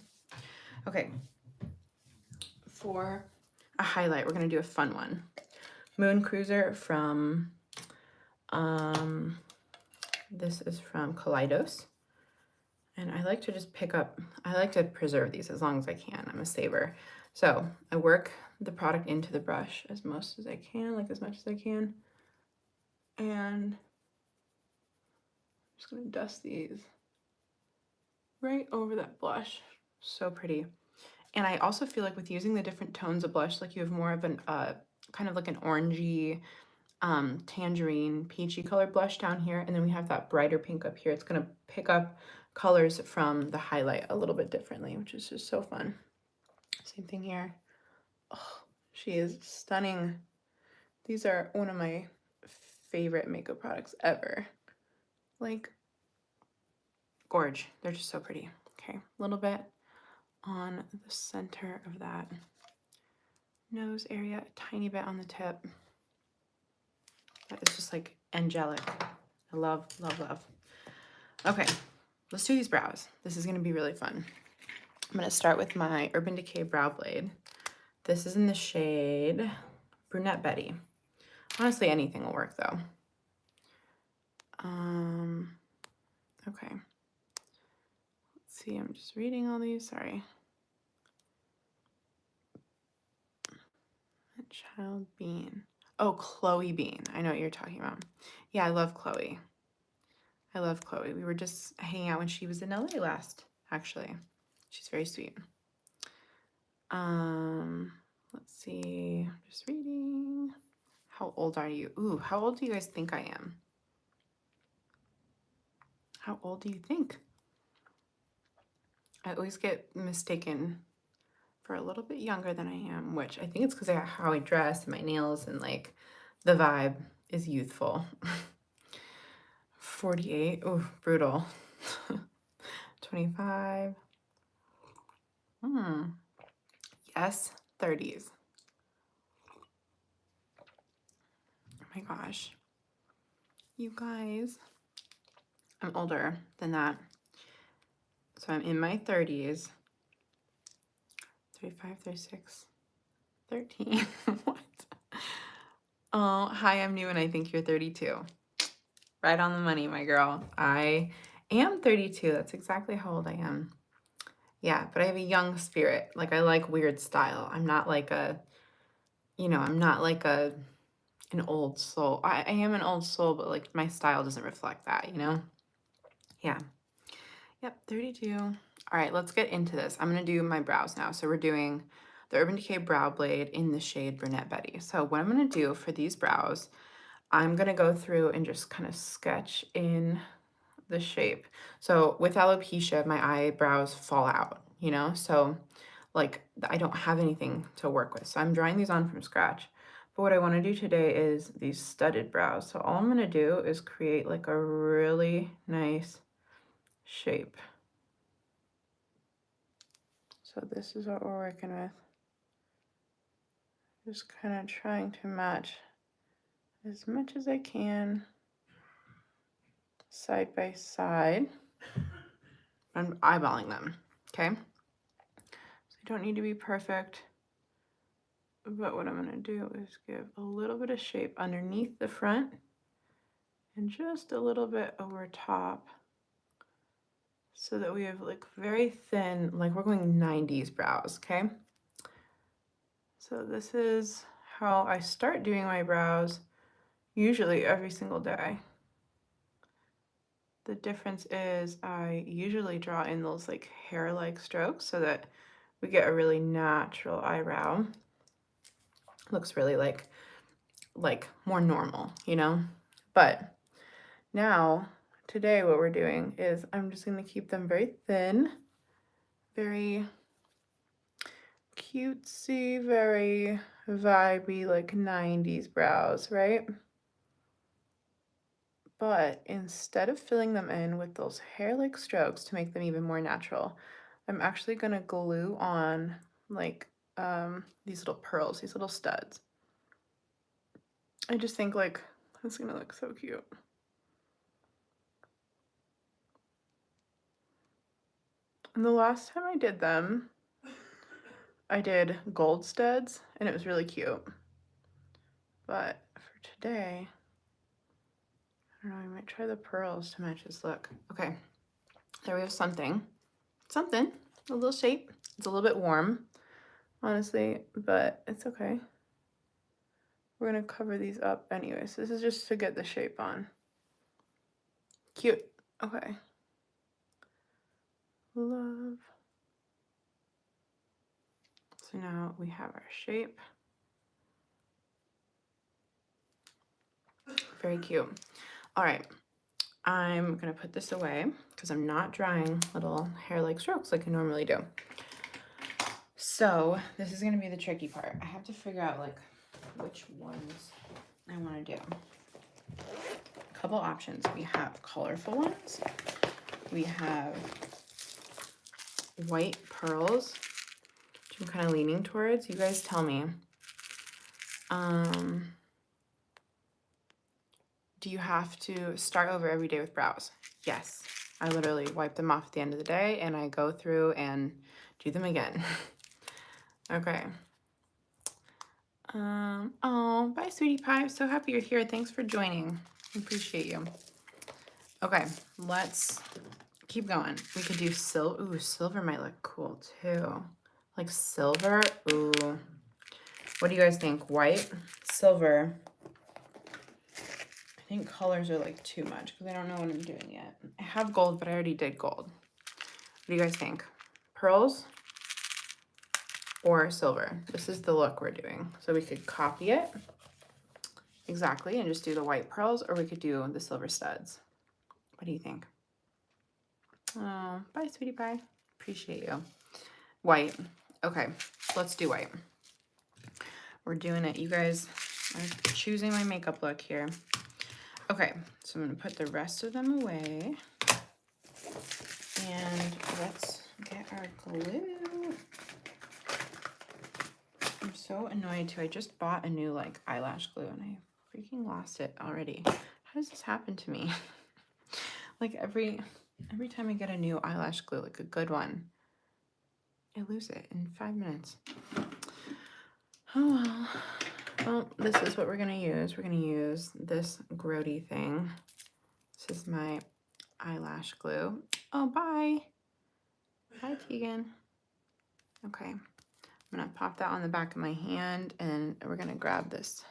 Okay, for a highlight, we're gonna do a fun one. Moon Cruiser from, this is from Kaleidos. And I like to just I like to preserve these as long as I can. I'm a saver. So I work the product into the brush as much as I can. And I'm just gonna dust these right over that blush. So pretty. And I also feel like with using the different tones of blush, like you have more of an, kind of like an orangey, tangerine, peachy colored blush down here. And then we have that brighter pink up here. It's gonna pick up colors from the highlight a little bit differently, which is just so fun. Same thing here. Oh, she is stunning. These are one of my favorite makeup products ever. Like, gorge. They're just so pretty. Okay, a little bit on the center of that nose area, a tiny bit on the tip. That is just like angelic. I love, love, love. Okay, let's do these brows. This is gonna be really fun. I'm gonna start with my Urban Decay Brow Blade. This is in the shade Brunette Betty. Honestly, anything will work though. Okay. Let's see, I'm just reading all these, sorry. Child Bean. Oh, Chloe Bean. I know what you're talking about. Yeah, I love Chloe. I love Chloe. We were just hanging out when she was in LA last, actually. She's very sweet. Let's see. I'm just reading. How old are you? Ooh, how old do you guys think I am? How old do you think? I always get mistaken for a little bit younger than I am, which I think it's because of how I dress and my nails and like the vibe is youthful. 48. Oh, brutal. 25. Yes, 30s. Oh my gosh. You guys, I'm older than that. So I'm in my 30s. 35, 36, 13. What? Oh, hi, I'm new and I think you're 32. Right on the money, my girl. I am 32. That's exactly how old I am. Yeah, but I have a young spirit. Like, I like weird style. I'm not like a, I'm not like an old soul. I am an old soul, but like my style doesn't reflect that, you know? Yeah. Yep, 32. All right, let's get into this. I'm gonna do my brows now. So we're doing the Urban Decay Brow Blade in the shade Brunette Betty. So what I'm gonna do for these brows, I'm gonna go through and just kind of sketch in the shape. So with alopecia, my eyebrows fall out, you know? So like I don't have anything to work with. So I'm drawing these on from scratch. But what I wanna do today is these studded brows. So all I'm gonna do is create like a really nice shape. So this is what we're working with. Just kind of trying to match as much as I can side by side. I'm eyeballing them, okay? So you don't need to be perfect, but what I'm gonna do is give a little bit of shape underneath the front and just a little bit over top so that we have like very thin, like we're going 90s brows, okay? So this is how I start doing my brows usually every single day. The difference is I usually draw in those like hair-like strokes so that we get a really natural eyebrow. Looks really like more normal, you know? But now, today what we're doing is I'm just gonna keep them very thin, very cutesy, very vibey, like 90s brows, right? But instead of filling them in with those hair-like strokes to make them even more natural, I'm actually gonna glue on like these little pearls, these little studs. I just think like it's gonna look so cute. And the last time I did them, I did gold studs and it was really cute. But for today, I don't know, I might try the pearls to match this look. Okay, there we have something, a little shape. It's a little bit warm, honestly, but it's okay. We're gonna cover these up anyways. This is just to get the shape on. Cute. Okay. Love. So now we have our shape. Very cute. All right. I'm gonna put this away because I'm not drawing little hair-like strokes like I normally do. So this is gonna be the tricky part. I have to figure out like which ones I want to do. A couple options. We have colorful ones. We have white pearls, which I'm kind of leaning towards. You guys tell me. Do you have to start over every day with brows? Yes. I literally wipe them off at the end of the day and I go through and do them again. Okay. Oh, bye, sweetie pie. I'm so happy you're here. Thanks for joining. I appreciate you. Okay, let's keep going. We could do silver. Ooh, silver might look cool too. Like silver. Ooh. What do you guys think? White, silver. I think colors are like too much because I don't know what I'm doing yet. I have gold, but I already did gold. What do you guys think? Pearls or silver? This is the look we're doing. So we could copy it exactly and just do the white pearls, or we could do the silver studs. What do you think? Oh, bye, sweetie pie. Appreciate you. White. Okay, let's do white. We're doing it. You guys are choosing my makeup look here. Okay, so I'm going to put the rest of them away. And let's get our glue. I'm so annoyed too. I just bought a new like eyelash glue and I freaking lost it already. How does this happen to me? Like every time I get a new eyelash glue, like a good one, I lose it in 5 minutes. Oh well. Well, this is what we're gonna use. We're gonna use this grody thing. This is my eyelash glue. Oh, bye. Bye, Tegan. Okay. I'm gonna pop that on the back of my hand and we're gonna grab this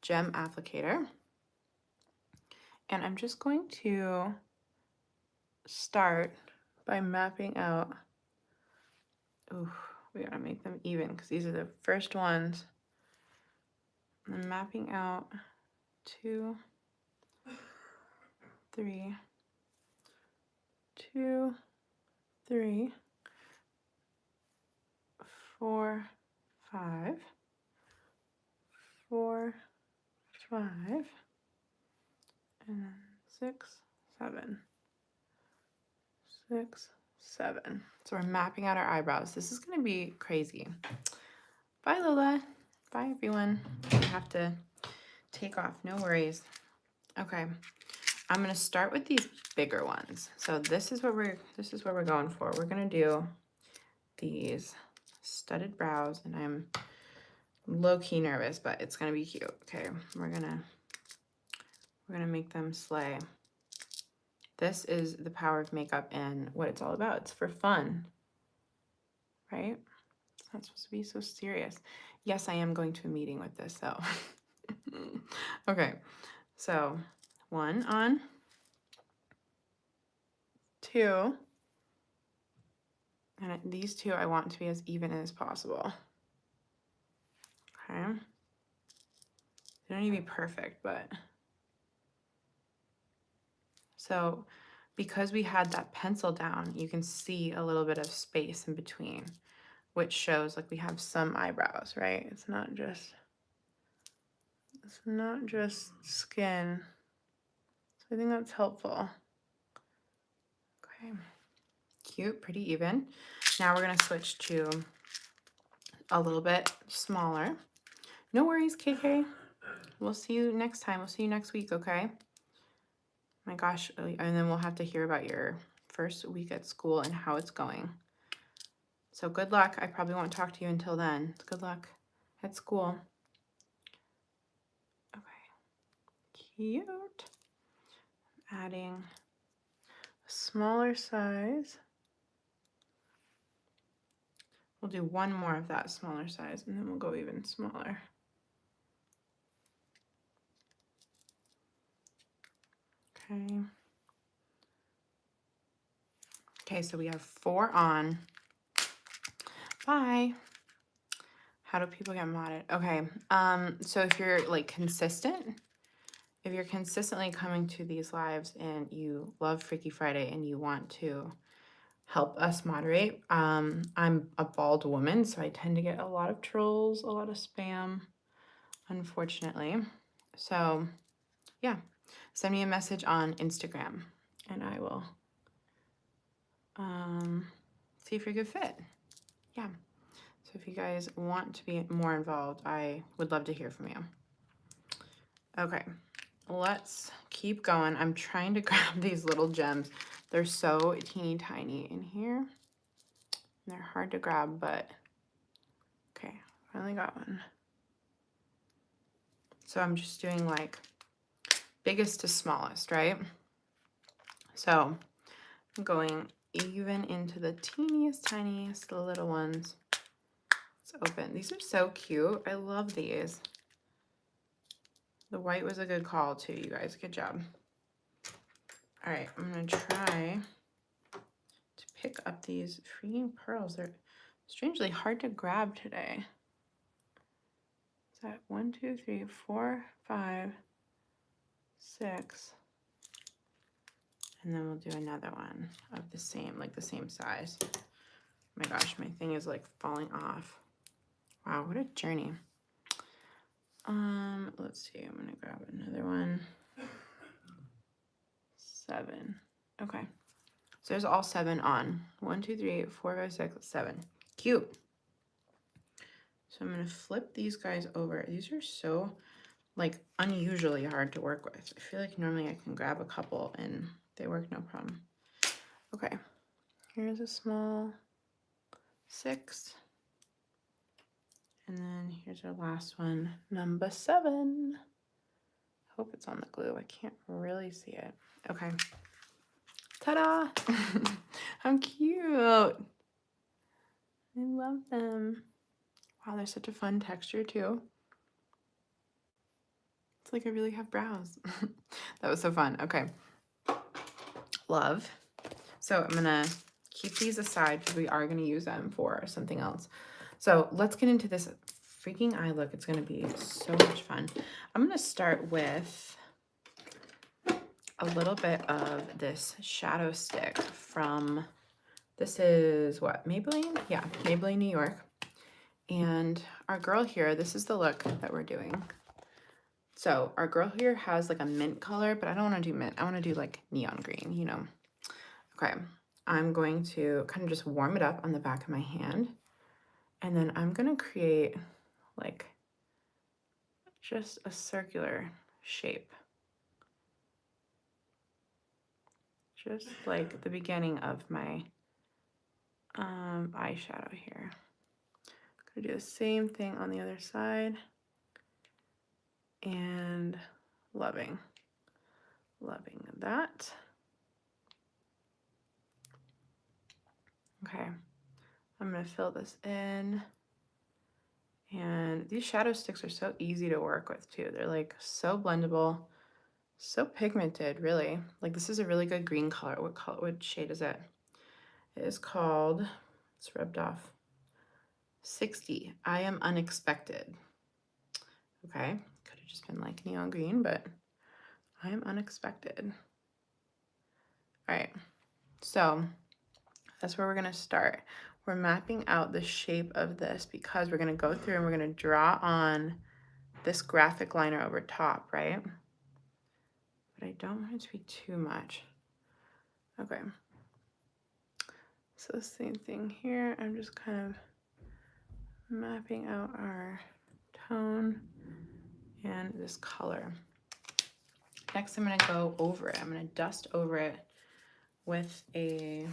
gem applicator. And I'm just going to start by mapping out. Ooh, we gotta make them even because these are the first ones. I'm mapping out 2, 3, 2, 3, 4, 5, 4, 5, and then 6, 7, 6, 7. So we're mapping out our eyebrows. This is gonna be crazy. Bye, Lola. Bye, everyone. I have to take off. No worries. Okay, I'm gonna start with these bigger ones. So this is what we're going for. We're gonna do these studded brows, and I'm low-key nervous, but it's gonna be cute. Okay, we're gonna make them slay. This is the power of makeup and what it's all about. It's for fun, right? It's not supposed to be so serious. Yes, I am going to a meeting with this, though. Okay, so 1 on, 2, and these 2 I want to be as even as possible. Okay, they don't need to be perfect, but so because we had that pencil down, you can see a little bit of space in between, which shows like we have some eyebrows, right? It's not just skin. So I think that's helpful. Okay, cute, pretty even. Now we're gonna switch to a little bit smaller. No worries, KK. We'll see you next time. We'll see you next week, okay? My gosh, and then we'll have to hear about your first week at school and how it's going. So good luck. I probably won't talk to you until then. Good luck at school. Okay, cute. Adding a smaller size. We'll do one more of that smaller size, and then we'll go even smaller. Okay. Okay, so we have 4 on. Bye. How do people get modded? Okay, so if you're like consistent, if you're consistently coming to these lives and you love Freaky Friday and you want to help us moderate, I'm a bald woman, so I tend to get a lot of trolls, a lot of spam, unfortunately. So yeah, send me a message on Instagram and I will see if you're a good fit. Yeah. So if you guys want to be more involved, I would love to hear from you. Okay, let's keep going. I'm trying to grab these little gems. They're so teeny tiny in here. They're hard to grab, but okay, finally got one. So I'm just doing like biggest to smallest, right? So I'm going even into the teeniest, tiniest little ones. Let's open. These are so cute. I love these. The white was a good call too, you guys. Good job. All right, I'm gonna try to pick up these freaking pearls. They're strangely hard to grab today. Is that 1, 2, 3, 4, 5, 6? And then we'll do another one of the same, like the same size. Oh my gosh, my thing is like falling off. Wow, what a journey. Let's see, I'm gonna grab another one. 7. Okay. So there's all 7 on. 1, 2, 3, 4, 5, 6, 7. Cute. So I'm gonna flip these guys over. These are so like unusually hard to work with. I feel like normally I can grab a couple and they work no problem. Okay, here's a small 6. And then here's our last one, number 7. Hope it's on the glue. I can't really see it. Okay. Ta-da! How cute. I love them. Wow, they're such a fun texture too. It's like I really have brows. That was so fun. Okay. Love. So I'm gonna keep these aside because we are going to use them for something else. So let's get into this freaking eye look. It's going to be so much fun. I'm going to start with a little bit of this shadow stick from, this is what, Maybelline? Yeah, Maybelline New York. And our girl here, this is the look that we're doing. So our girl here has like a mint color, but I don't want to do mint. I want to do like neon green, you know. Okay, I'm going to kind of just warm it up on the back of my hand. And then I'm going to create like just a circular shape. Just like the beginning of my eyeshadow here. I'm going to do the same thing on the other side. And loving that. Okay, I'm going to fill this in. And these shadow sticks are so easy to work with too. They're like so blendable, so pigmented, really. Like this is a really good green color. What shade is it? It is called, it's rubbed off, 60. I Am Unexpected. Okay, could have just been like neon green, but I Am Unexpected. All right, so that's where we're gonna start. We're mapping out the shape of this because we're gonna go through and we're gonna draw on this graphic liner over top, right? But I don't want it to be too much. Okay. So same thing here. I'm just kind of mapping out our tone and this color. Next, I'm gonna go over it. I'm gonna dust over it with a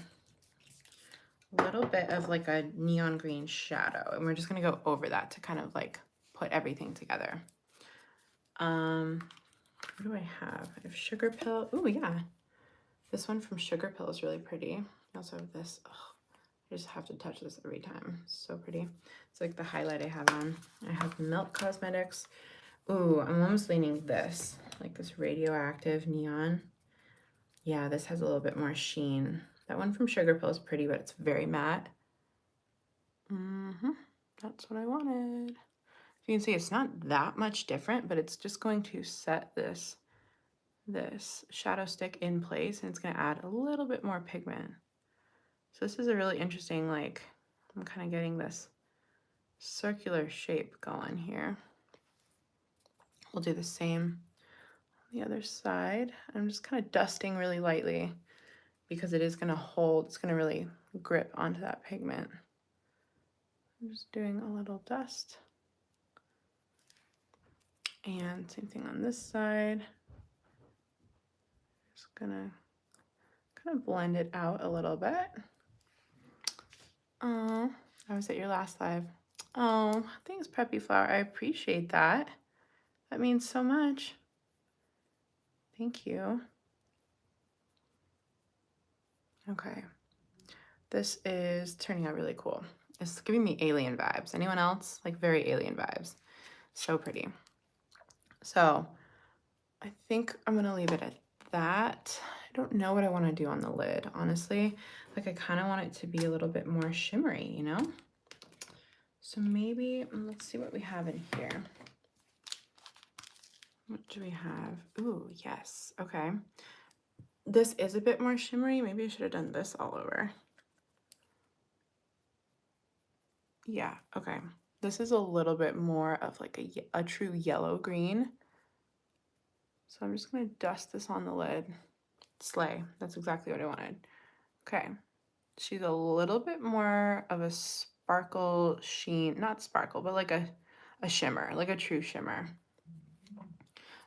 little bit of like a neon green shadow. And we're just gonna go over that to kind of like put everything together. What do I have? I have Sugar Pill. Oh yeah. This one from Sugar Pill is really pretty. I also have this. Oh, I just have to touch this every time. So pretty. It's like the highlight I have on. I have Milk Cosmetics. Ooh, I'm almost leaning this. Like this radioactive neon. Yeah, this has a little bit more sheen. That one from Sugar Pill is pretty, but it's very matte. That's what I wanted. So you can see it's not that much different, but it's just going to set this shadow stick in place, and it's going to add a little bit more pigment. So this is a really interesting, like, I'm kind of getting this circular shape going here. We'll do the same on the other side. I'm just kind of dusting really lightly because it is going to hold, it's going to really grip onto that pigment. I'm just doing a little dust. And same thing on this side. Just gonna kind of blend it out a little bit. Oh, I was at your last live. Oh, thanks, Preppy Flower. I appreciate that. That means so much. Thank you. Okay. This is turning out really cool. It's giving me alien vibes. Anyone else? Like very alien vibes. So pretty. So I think I'm gonna leave it at that. I don't know what I want to do on the lid, honestly. Like I kind of want it to be a little bit more shimmery, you know? So maybe, let's see what we have in here. What do we have? Ooh, yes, okay. This is a bit more shimmery. Maybe I should have done this all over. Yeah, okay. This is a little bit more of like a true yellow green. So I'm just gonna dust this on the lid. Slay, that's exactly what I wanted. Okay, she's a little bit more of a sparkle sheen, not sparkle, but like a shimmer, like a true shimmer.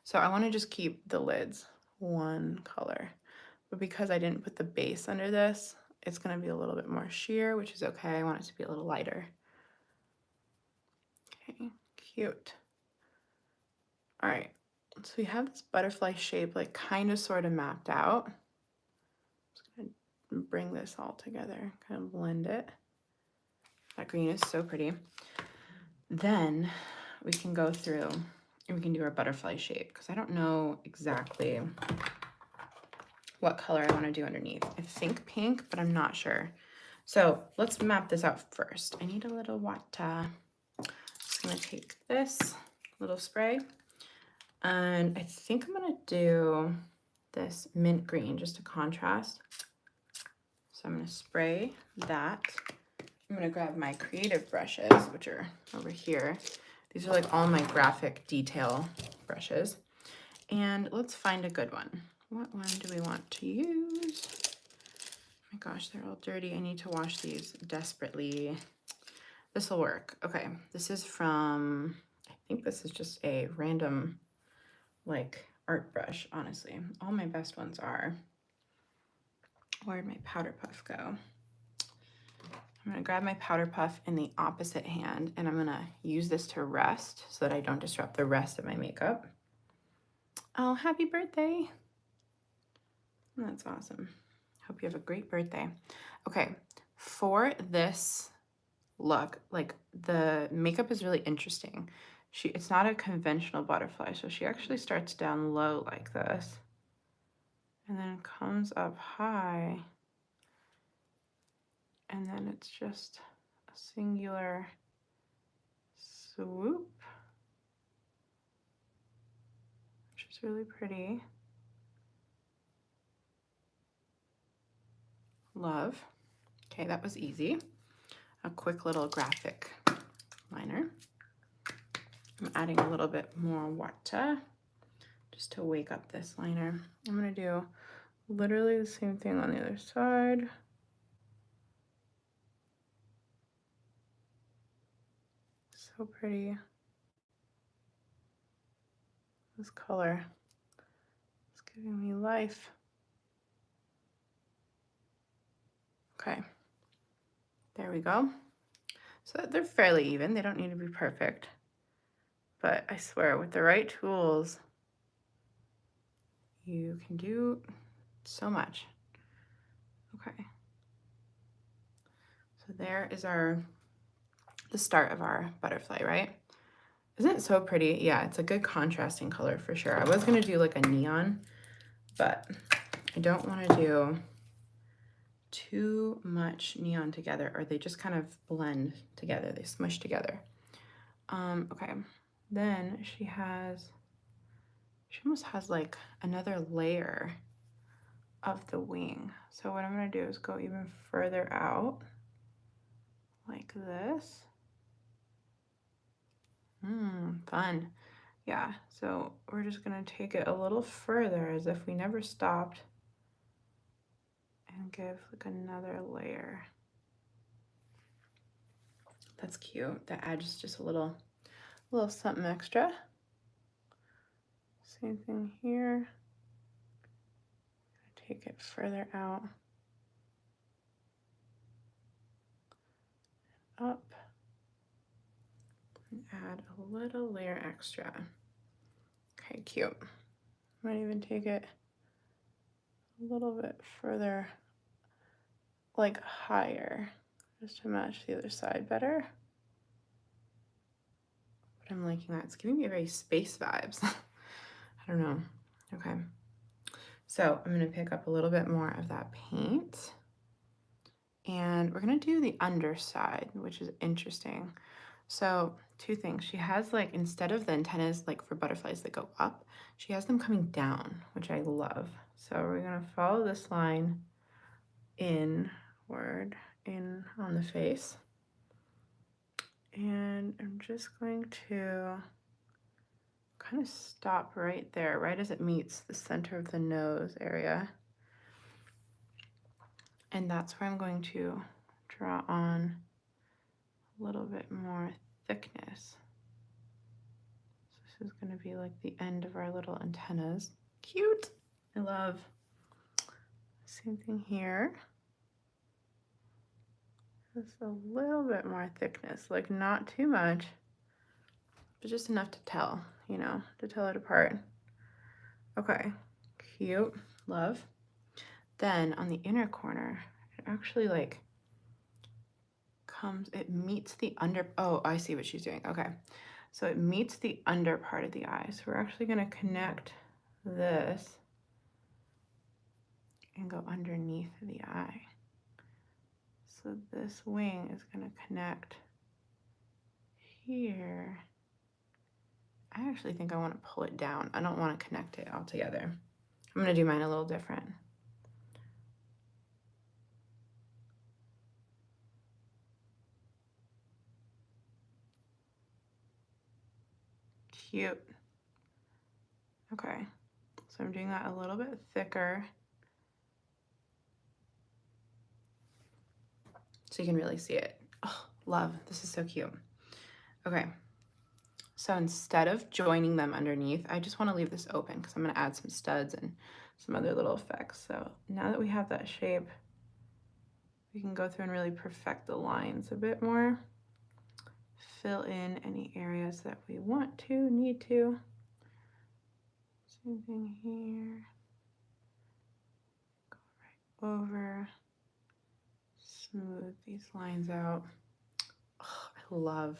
So I wanna just keep the lids one color, but because I didn't put the base under this, it's gonna be a little bit more sheer, which is okay. I want it to be a little lighter. Okay, cute. All right, so we have this butterfly shape like kind of sort of mapped out. Just gonna bring this all together, kind of blend it. That green is so pretty. Then we can go through and we can do our butterfly shape because I don't know exactly what color I want to do underneath. I think pink, but I'm not sure. So let's map this out first. I need a little water. Just gonna take this little spray, and I think I'm gonna do this mint green just to contrast. So I'm gonna spray that. I'm gonna grab my creative brushes, which are over here. These are like all my graphic detail brushes. And let's find a good one. What one do we want to use? Oh my gosh, they're all dirty. I need to wash these desperately. This will work. Okay, this is from, I think this is just a random like art brush, honestly. All my best ones are. Where'd my powder puff go? I'm gonna grab my powder puff in the opposite hand and I'm gonna use this to rest so that I don't disrupt the rest of my makeup. Oh, happy birthday. That's awesome. Hope you have a great birthday. Okay, for this look, like the makeup is really interesting. It's not a conventional butterfly, so she actually starts down low like this and then comes up high. And then it's just a singular swoop, which is really pretty. Love. Okay, that was easy. A quick little graphic liner. I'm adding a little bit more water just to wake up this liner. I'm gonna do literally the same thing on the other side. So pretty. This color is giving me life. Okay, there we go. So they're fairly even. They don't need to be perfect. But I swear, with the right tools, you can do so much. Okay. So there is the start of our butterfly, right? Isn't it so pretty? Yeah, it's a good contrasting color for sure. I was gonna do like a neon, but I don't wanna do too much neon together or they just kind of blend together. They smush together. Okay, then she almost has like another layer of the wing. So what I'm gonna do is go even further out like this. Fun. Yeah, so we're just gonna take it a little further as if we never stopped and give like another layer. That's cute. That adds just a little something extra. Same thing here. Take it further out. Up. And add a little layer extra. Okay, cute. Might even take it a little bit further, like higher, just to match the other side better. But I'm liking that. It's giving me very space vibes. I don't know. Okay. So I'm going to pick up a little bit more of that paint. And we're going to do the underside, which is interesting. So two things. She has like, instead of the antennas like for butterflies that go up, she has them coming down, which I love. So we're going to follow this line inward, in on the face. And I'm just going to kind of stop right there, right as it meets the center of the nose area. And that's where I'm going to draw on a little bit more thickness. So this is going to be like the end of our little antennas. Cute. I love. Same thing here. Just a little bit more thickness, like not too much, but just enough to tell, you know, to tell it apart. Okay, cute, love. Then on the inner corner, it actually like it meets the oh, I see what she's doing. Okay, so it meets the under part of the eye. So we're actually gonna connect this and go underneath the eye. So this wing is going to connect here. I actually think I want to pull it down. I don't want to connect it all together. I'm going to do mine a little different. Cute. Okay, so I'm doing that a little bit thicker so you can really see it. Oh, love, this is so cute. Okay, so instead of joining them underneath, I just want to leave this open because I'm going to add some studs and some other little effects. So now that we have that shape, we can go through and really perfect the lines a bit more. Fill in any areas that we want to, need to. Same thing here. Go right over. Smooth these lines out. Oh, I love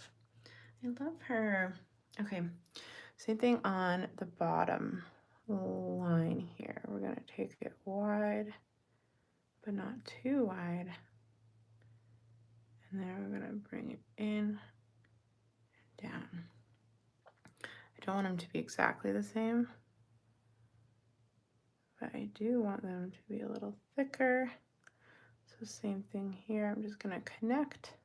her. Okay, same thing on the bottom line here. We're gonna take it wide, but not too wide. And then we're gonna bring it in and down. I don't want them to be exactly the same, but I do want them to be a little thicker. So same thing here. I'm just gonna connect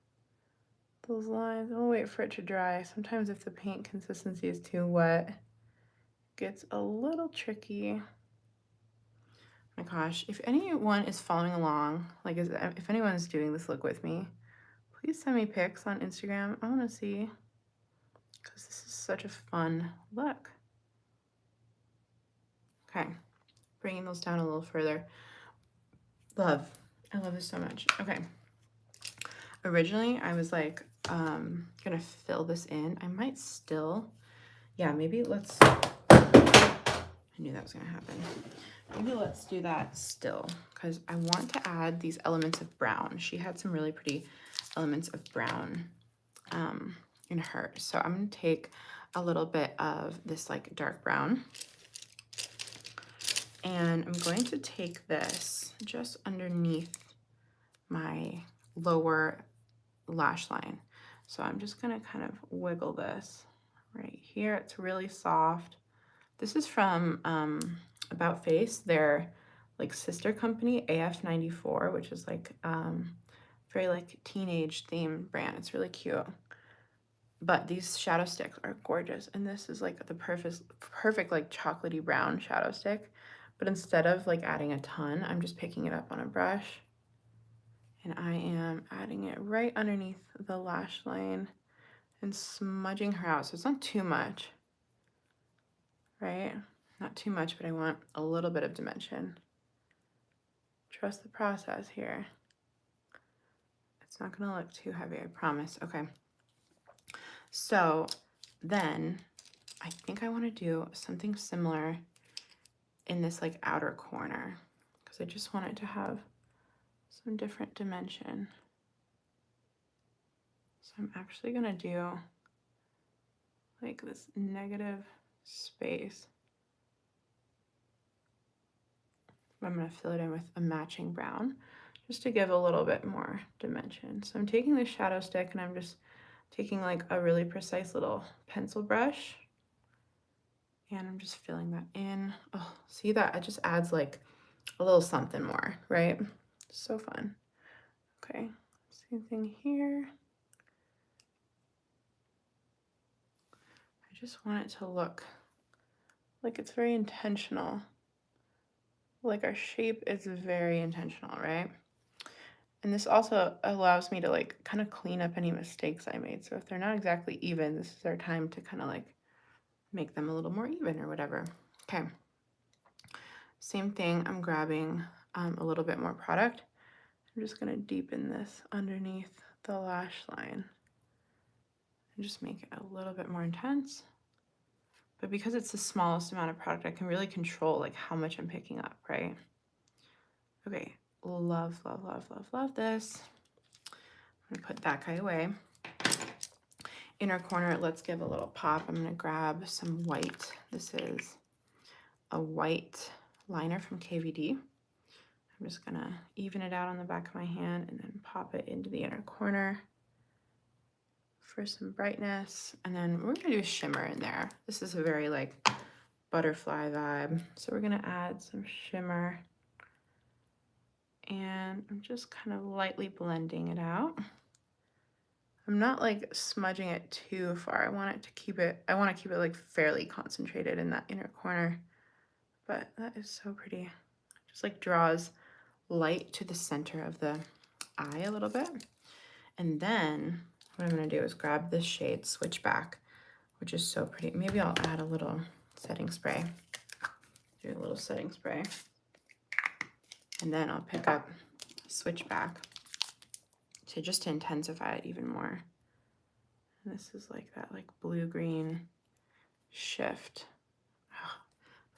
those lines. I'll wait for it to dry. Sometimes if the paint consistency is too wet, it gets a little tricky. Oh my gosh, if anyone is following along, like if anyone's doing this look with me, please send me pics on Instagram. I want to see, because this is such a fun look. Okay, bringing those down a little further. Love, I love this so much. Okay, originally I was like gonna fill this in. I might still, yeah, maybe let's, I knew that was gonna happen. Maybe let's do that still, because I want to add these elements of brown. She had some really pretty elements of brown in hers. So I'm gonna take a little bit of this like dark brown, and I'm going to take this just underneath my lower lash line. So I'm just gonna kind of wiggle this right here. It's really soft. This is from About Face, their like sister company, AF94, which is like very like teenage theme brand. It's really cute. But these shadow sticks are gorgeous, and this is like the perfect like chocolatey brown shadow stick. But instead of like adding a ton, I'm just picking it up on a brush, and I am adding it right underneath the lash line and smudging her out. So it's not too much, right? Not too much, but I want a little bit of dimension. Trust the process here. It's not gonna look too heavy, I promise. Okay. So then I think I want to do something similar in this like outer corner, because I just want it to have some different dimension. So I'm actually going to do like this negative space. I'm going to fill it in with a matching brown just to give a little bit more dimension. So I'm taking the shadow stick and I'm just taking like a really precise little pencil brush, and I'm just filling that in. Oh, see that? It just adds like a little something more, right? So fun. Okay, same thing here. I just want it to look like it's very intentional. Like our shape is very intentional, right? And this also allows me to like kind of clean up any mistakes I made. So if they're not exactly even, this is our time to kind of like make them a little more even or whatever. Okay. Same thing, I'm grabbing a little bit more product. I'm just gonna deepen this underneath the lash line and just make it a little bit more intense. But because it's the smallest amount of product, I can really control like how much I'm picking up, right? Okay, love, love, love, love, love this. I'm gonna put that guy away. Inner corner, let's give a little pop. I'm gonna grab some white. This is a white liner from KVD. I'm I'm just gonna even it out on the back of my hand and then pop it into the inner corner for some brightness. And then we're gonna do a shimmer in there. This is a very like butterfly vibe. So we're gonna add some shimmer, and I'm just kind of lightly blending it out. I'm not like smudging it too far. I want to keep it like fairly concentrated in that inner corner. But that is so pretty. Just like draws light to the center of the eye a little bit. And then what I'm gonna do is grab this shade Switchback, which is so pretty. Maybe I'll add a little setting spray. Do a little setting spray. And then I'll pick up Switchback to intensify it even more. And this is like that like blue-green shift. Oh,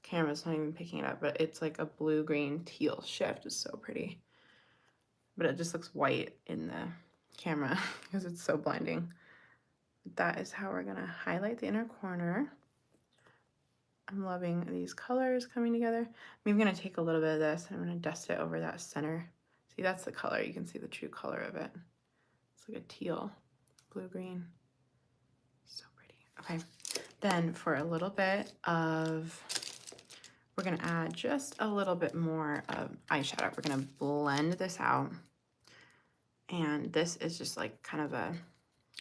the camera's not even picking it up, but it's like a blue-green teal shift. It's so pretty. But it just looks white in the camera because it's so blinding. That is how we're gonna highlight the inner corner. I'm loving these colors coming together. I'm even gonna take a little bit of this and I'm gonna dust it over that center. See, that's the color. You can see the true color of it. It's like a teal, blue-green. So pretty. Okay, then for a little bit of, we're gonna add just a little bit more of eyeshadow. We're gonna blend this out. And this is just like kind of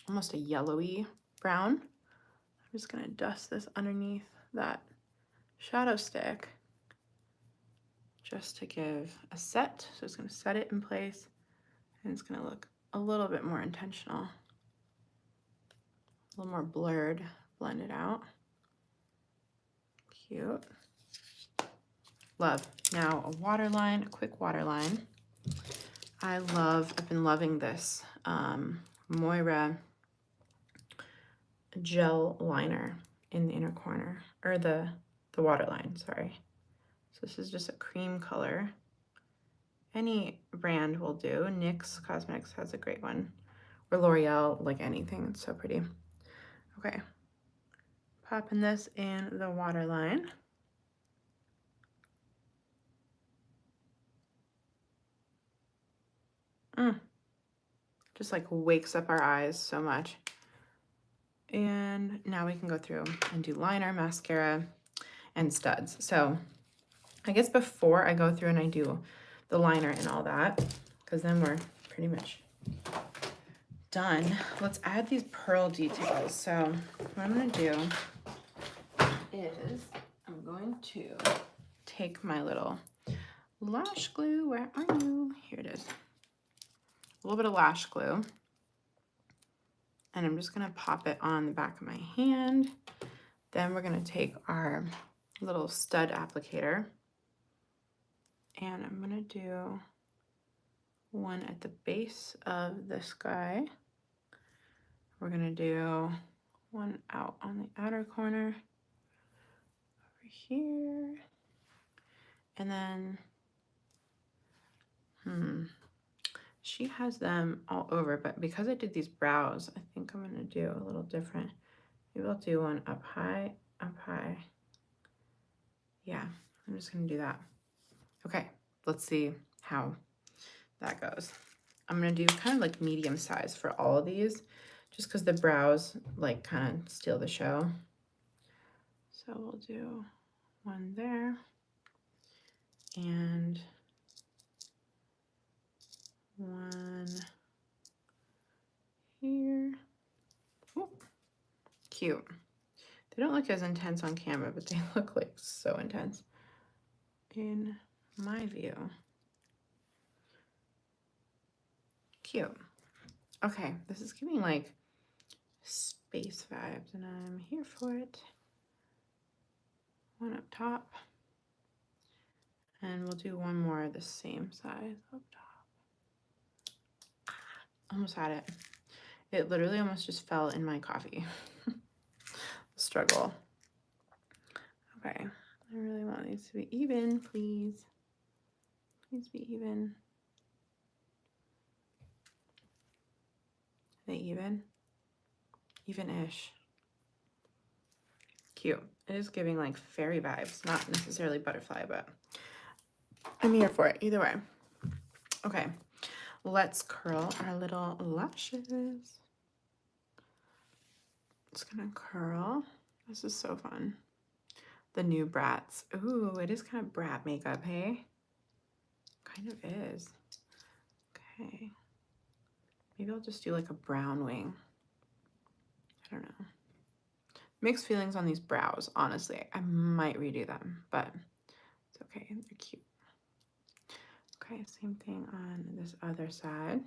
almost a yellowy brown. I'm just gonna dust this underneath that shadow stick just to give a set. So it's gonna set it in place and it's gonna look a little bit more intentional, a little more blurred, blended out. Cute. Love. Now a waterline, a quick waterline. I've been loving this Moira gel liner in the inner corner, or the waterline, sorry. So this is just a cream color. Any brand will do. NYX Cosmetics has a great one, or L'Oreal, like anything. It's so pretty. Okay, popping this in the waterline. Just like wakes up our eyes so much. And now we can go through and do liner, mascara, and studs. So I guess before I go through and I do the liner and all that, because then we're pretty much done, let's add these pearl details. So what I'm gonna do is I'm going to take my little lash glue. Where are you? Here it is. A little bit of lash glue. And I'm just gonna pop it on the back of my hand. Then we're gonna take our little stud applicator and I'm gonna do one at the base of this guy. We're gonna do one out on the outer corner over here. And then, she has them all over, but because I did these brows, I think I'm gonna do a little different. Maybe I'll do one up high, up high. Yeah, I'm just gonna do that. Okay, let's see how that goes. I'm gonna do kind of like medium size for all of these, just because the brows like kind of steal the show. So we'll do one there and one here. Ooh, cute. They don't look as intense on camera, but they look like so intense in my view. Cute. Okay, this is giving like space vibes and I'm here for it. One up top. And we'll do one more the same size up top. Almost had it. It literally almost just fell in my coffee. Struggle. Okay, I really want these to be even, please. Please be even. Are they even? Even-ish. Cute. It is giving like fairy vibes, not necessarily butterfly, but I'm here for it either way. Okay, let's curl our little lashes. It's gonna curl. This is so fun. The new brats. Ooh, it is kind of brat makeup, hey? Kind of is. Okay. Maybe I'll just do like a brown wing. I don't know. Mixed feelings on these brows, honestly. I might redo them, but it's okay. They're cute. Okay, same thing on this other side.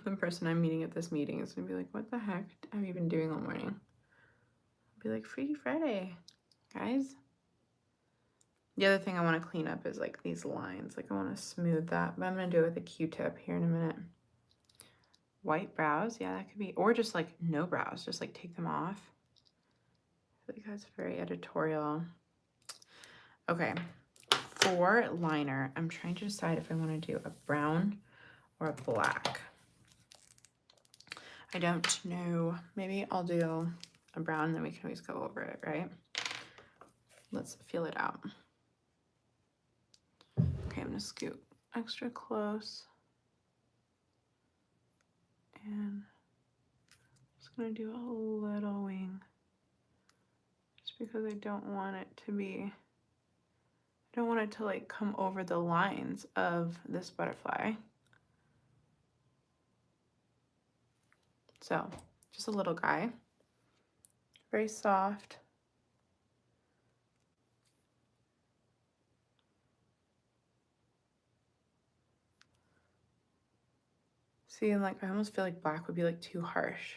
The person I'm meeting at this meeting is gonna be like, what the heck have you been doing all morning? I'll be like, Freaky Friday, guys. The other thing I want to clean up is like these lines. Like I want to smooth that, but I'm gonna do it with a Q-tip here in a minute. White brows, yeah, that could be, or just like no brows, just like take them off. I feel like that's very editorial. Okay, for liner, I'm trying to decide if I want to do a brown or a black. I don't know. Maybe I'll do a brown and then we can always go over it, right? Let's feel it out. Okay, I'm gonna scoot extra close. And I'm just gonna do a little wing. Just because I don't want it to be, I don't want it to like come over the lines of this butterfly. So, just a little guy. Very soft. See, and like I almost feel like black would be like too harsh.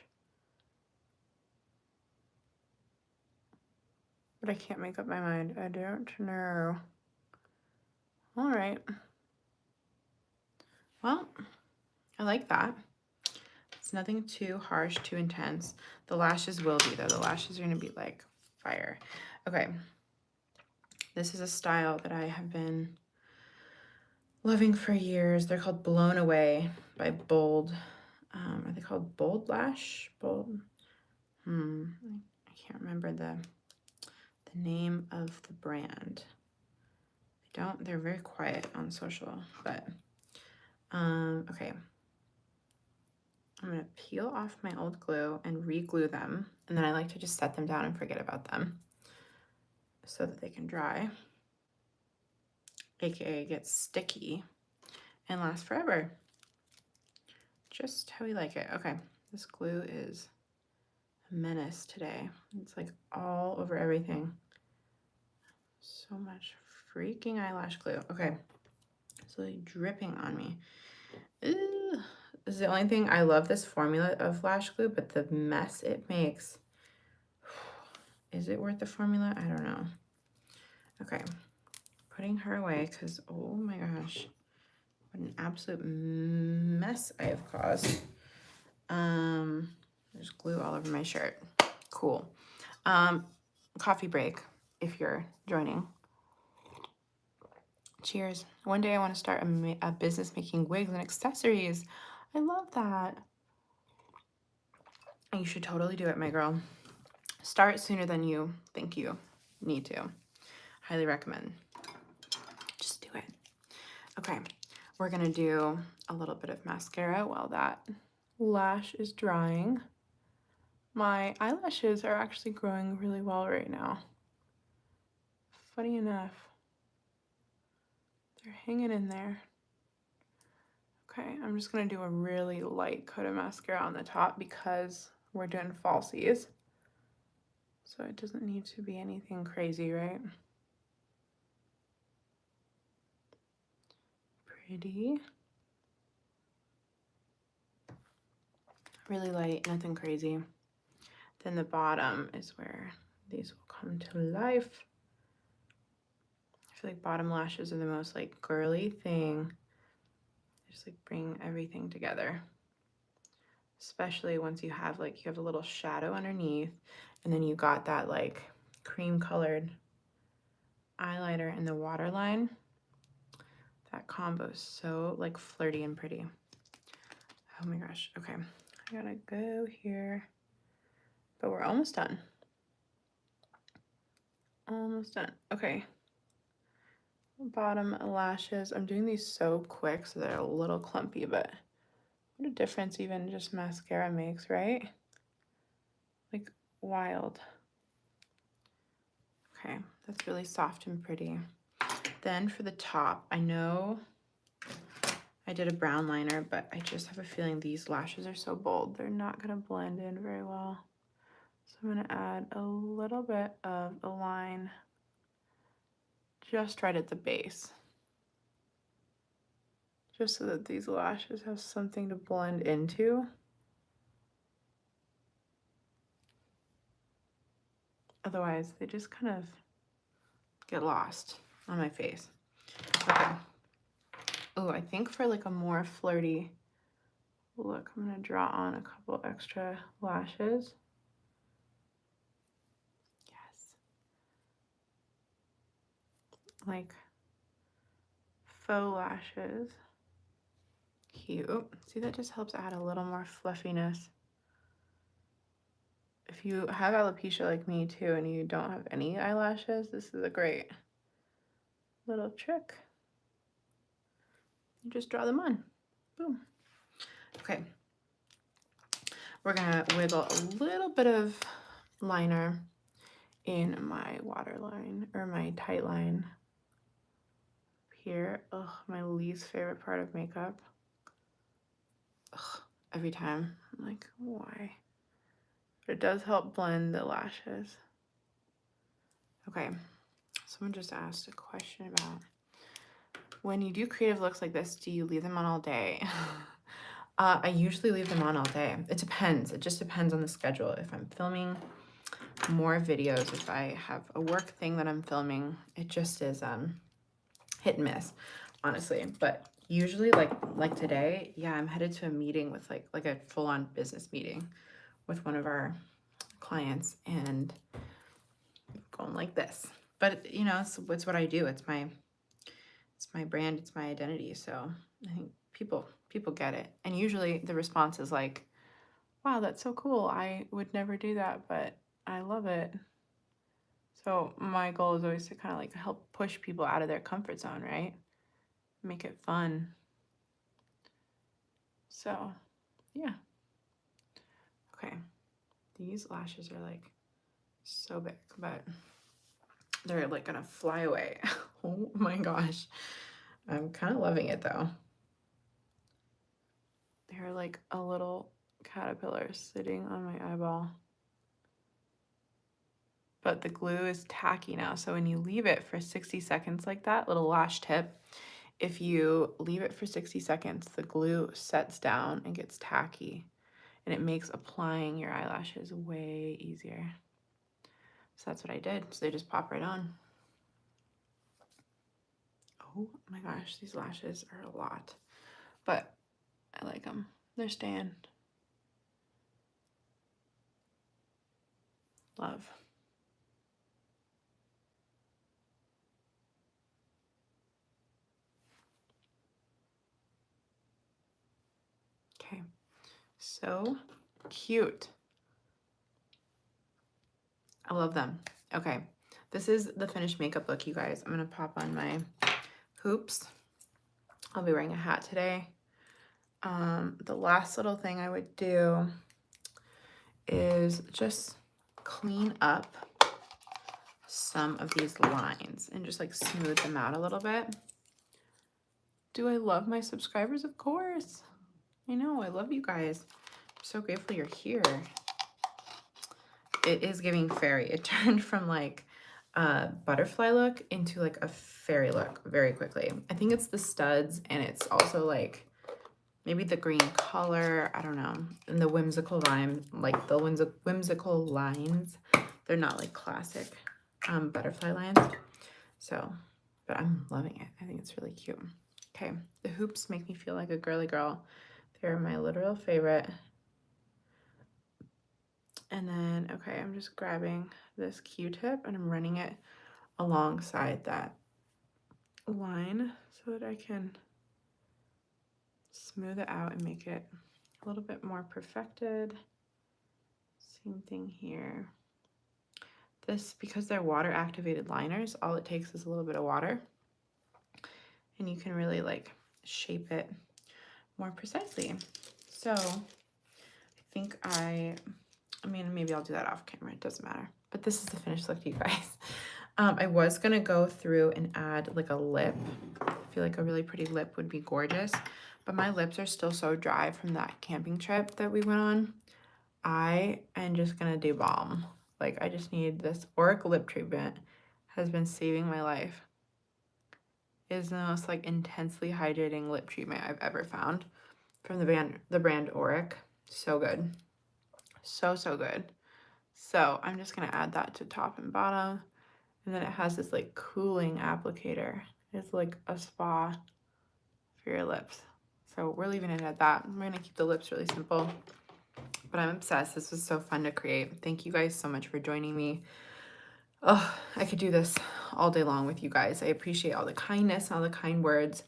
But I can't make up my mind. I don't know. All right. Well, I like that. It's nothing too harsh, too intense. The lashes will be though. The lashes are gonna be like fire. Okay. This is a style that I have been loving for years. They're called Blown Away by Bold. Are they called Bold Lash? Bold. I can't remember the name of the brand. They're very quiet on social, but okay. I'm gonna peel off my old glue and re-glue them, and then I like to just set them down and forget about them so that they can dry, aka get sticky and last forever. Just how we like it. Okay, this glue is a menace today. It's like all over everything. So much freaking eyelash glue. Okay, it's really dripping on me. Ooh. This is the only thing. I love this formula of lash glue, but the mess it makes. Is it worth the formula? I don't know. Okay, putting her away because, oh my gosh, what an absolute mess I have caused. There's glue all over my shirt. Cool. Coffee break if you're joining. Cheers. One day I want to start a business making wigs and accessories. I love that. You should totally do it, my girl. Start sooner than you think you need to. Highly recommend. Just do it. Okay, we're gonna do a little bit of mascara while that lash is drying. My eyelashes are actually growing really well right now. Funny enough, they're hanging in there. Okay, I'm just gonna do a really light coat of mascara on the top because we're doing falsies. So it doesn't need to be anything crazy, right? Pretty. Really light, nothing crazy. Then the bottom is where these will come to life. I feel like bottom lashes are the most like girly thing. Just like bring everything together. Especially once you have a little shadow underneath and then you got that like cream colored eyeliner in the waterline. That combo is so like flirty and pretty. Oh my gosh. Okay, I gotta go here. But we're almost done. Almost done. Okay. bottom lashes. I'm doing these so quick so they're a little clumpy, but what a difference even just mascara makes, right? Like wild. Okay, that's really soft and pretty. Then for the top, I know I did a brown liner, but I just have a feeling these lashes are so bold. They're not gonna blend in very well. So I'm gonna add a little bit of a line just right at the base, just so that these lashes have something to blend into. Otherwise, they just kind of get lost on my face. Okay. Oh, I think for like a more flirty look, I'm gonna draw on a couple extra lashes. Yes. Like faux lashes. Cute. See, that just helps add a little more fluffiness. If you have alopecia like me too and you don't have any eyelashes, this is a great little trick. You just draw them on. Boom. Okay. We're gonna wiggle a little bit of liner in my waterline or my tight line here. Ugh, my least favorite part of makeup. Ugh, every time. I'm like, why? But it does help blend the lashes. Okay, someone just asked a question about when you do creative looks like this, do you leave them on all day? I usually leave them on all day. It depends. It just depends on the schedule. If I'm filming more videos, if I have a work thing that I'm filming, it just is hit and miss, honestly. But usually like today, yeah, I'm headed to a meeting with like a full-on business meeting with one of our clients and going like this. But you know, it's what I do. It's my brand, it's my identity. So I think people get it. And usually the response is like, wow, that's so cool. I would never do that, but I love it. So my goal is always to kind of like help push people out of their comfort zone, right? Make it fun. So yeah. Okay. These lashes are like so big, but they're like gonna fly away. Oh my gosh. I'm kind of loving it though. They're like a little caterpillar sitting on my eyeball. But the glue is tacky now. So when you leave it for 60 seconds like that, little lash tip, if you leave it for 60 seconds, the glue sets down and gets tacky and it makes applying your eyelashes way easier. So that's what I did. So they just pop right on. Oh my gosh, these lashes are a lot, but I like them. They're staying. Love. Okay, so cute. I love them. Okay, this is the finished makeup look, you guys. I'm gonna pop on my hoops. I'll be wearing a hat today. The last little thing I would do is just clean up some of these lines and just like smooth them out a little bit. Do I love my subscribers? Of course. I know, I love you guys. I'm so grateful you're here. It is giving fairy. It turned from like a butterfly look into like a fairy look very quickly. I think it's the studs and it's also like maybe the green color, I don't know, and the whimsical line, like the whimsical lines. They're not like classic butterfly lines. So, but I'm loving it. I think it's really cute. Okay, the hoops make me feel like a girly girl. They're my literal favorite. And then, okay, I'm just grabbing this Q-tip and I'm running it alongside that line so that I can smooth it out and make it a little bit more perfected. Same thing here. This, because they're water activated liners, all it takes is a little bit of water. and you can really like shape it more precisely. So I think I mean, maybe I'll do that off camera, it doesn't matter. But this is the finished look, you guys. I was gonna go through and add like a lip. I feel like a really pretty lip would be gorgeous, but my lips are still so dry from that camping trip that we went on. I am just gonna do balm. Like, I just need this Auric lip treatment. Has been saving my life. It is the most like intensely hydrating lip treatment I've ever found from the brand Auric. So good. So good. So I'm just gonna add that to top and bottom. And then it has this like cooling applicator. It's like a spa for your lips. So we're leaving it at that. We're gonna keep the lips really simple. But I'm obsessed. This was so fun to create. Thank you guys so much for joining me. Oh, I could do this all day long with you guys. I appreciate all the kindness and all the kind words,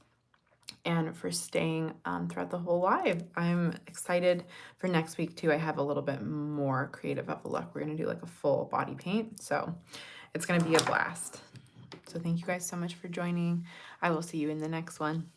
and for staying throughout the whole live. I'm excited for next week too. I have a little bit more creative of a look. We're gonna do like a full body paint. So it's gonna be a blast. So thank you guys so much for joining. I will see you in the next one.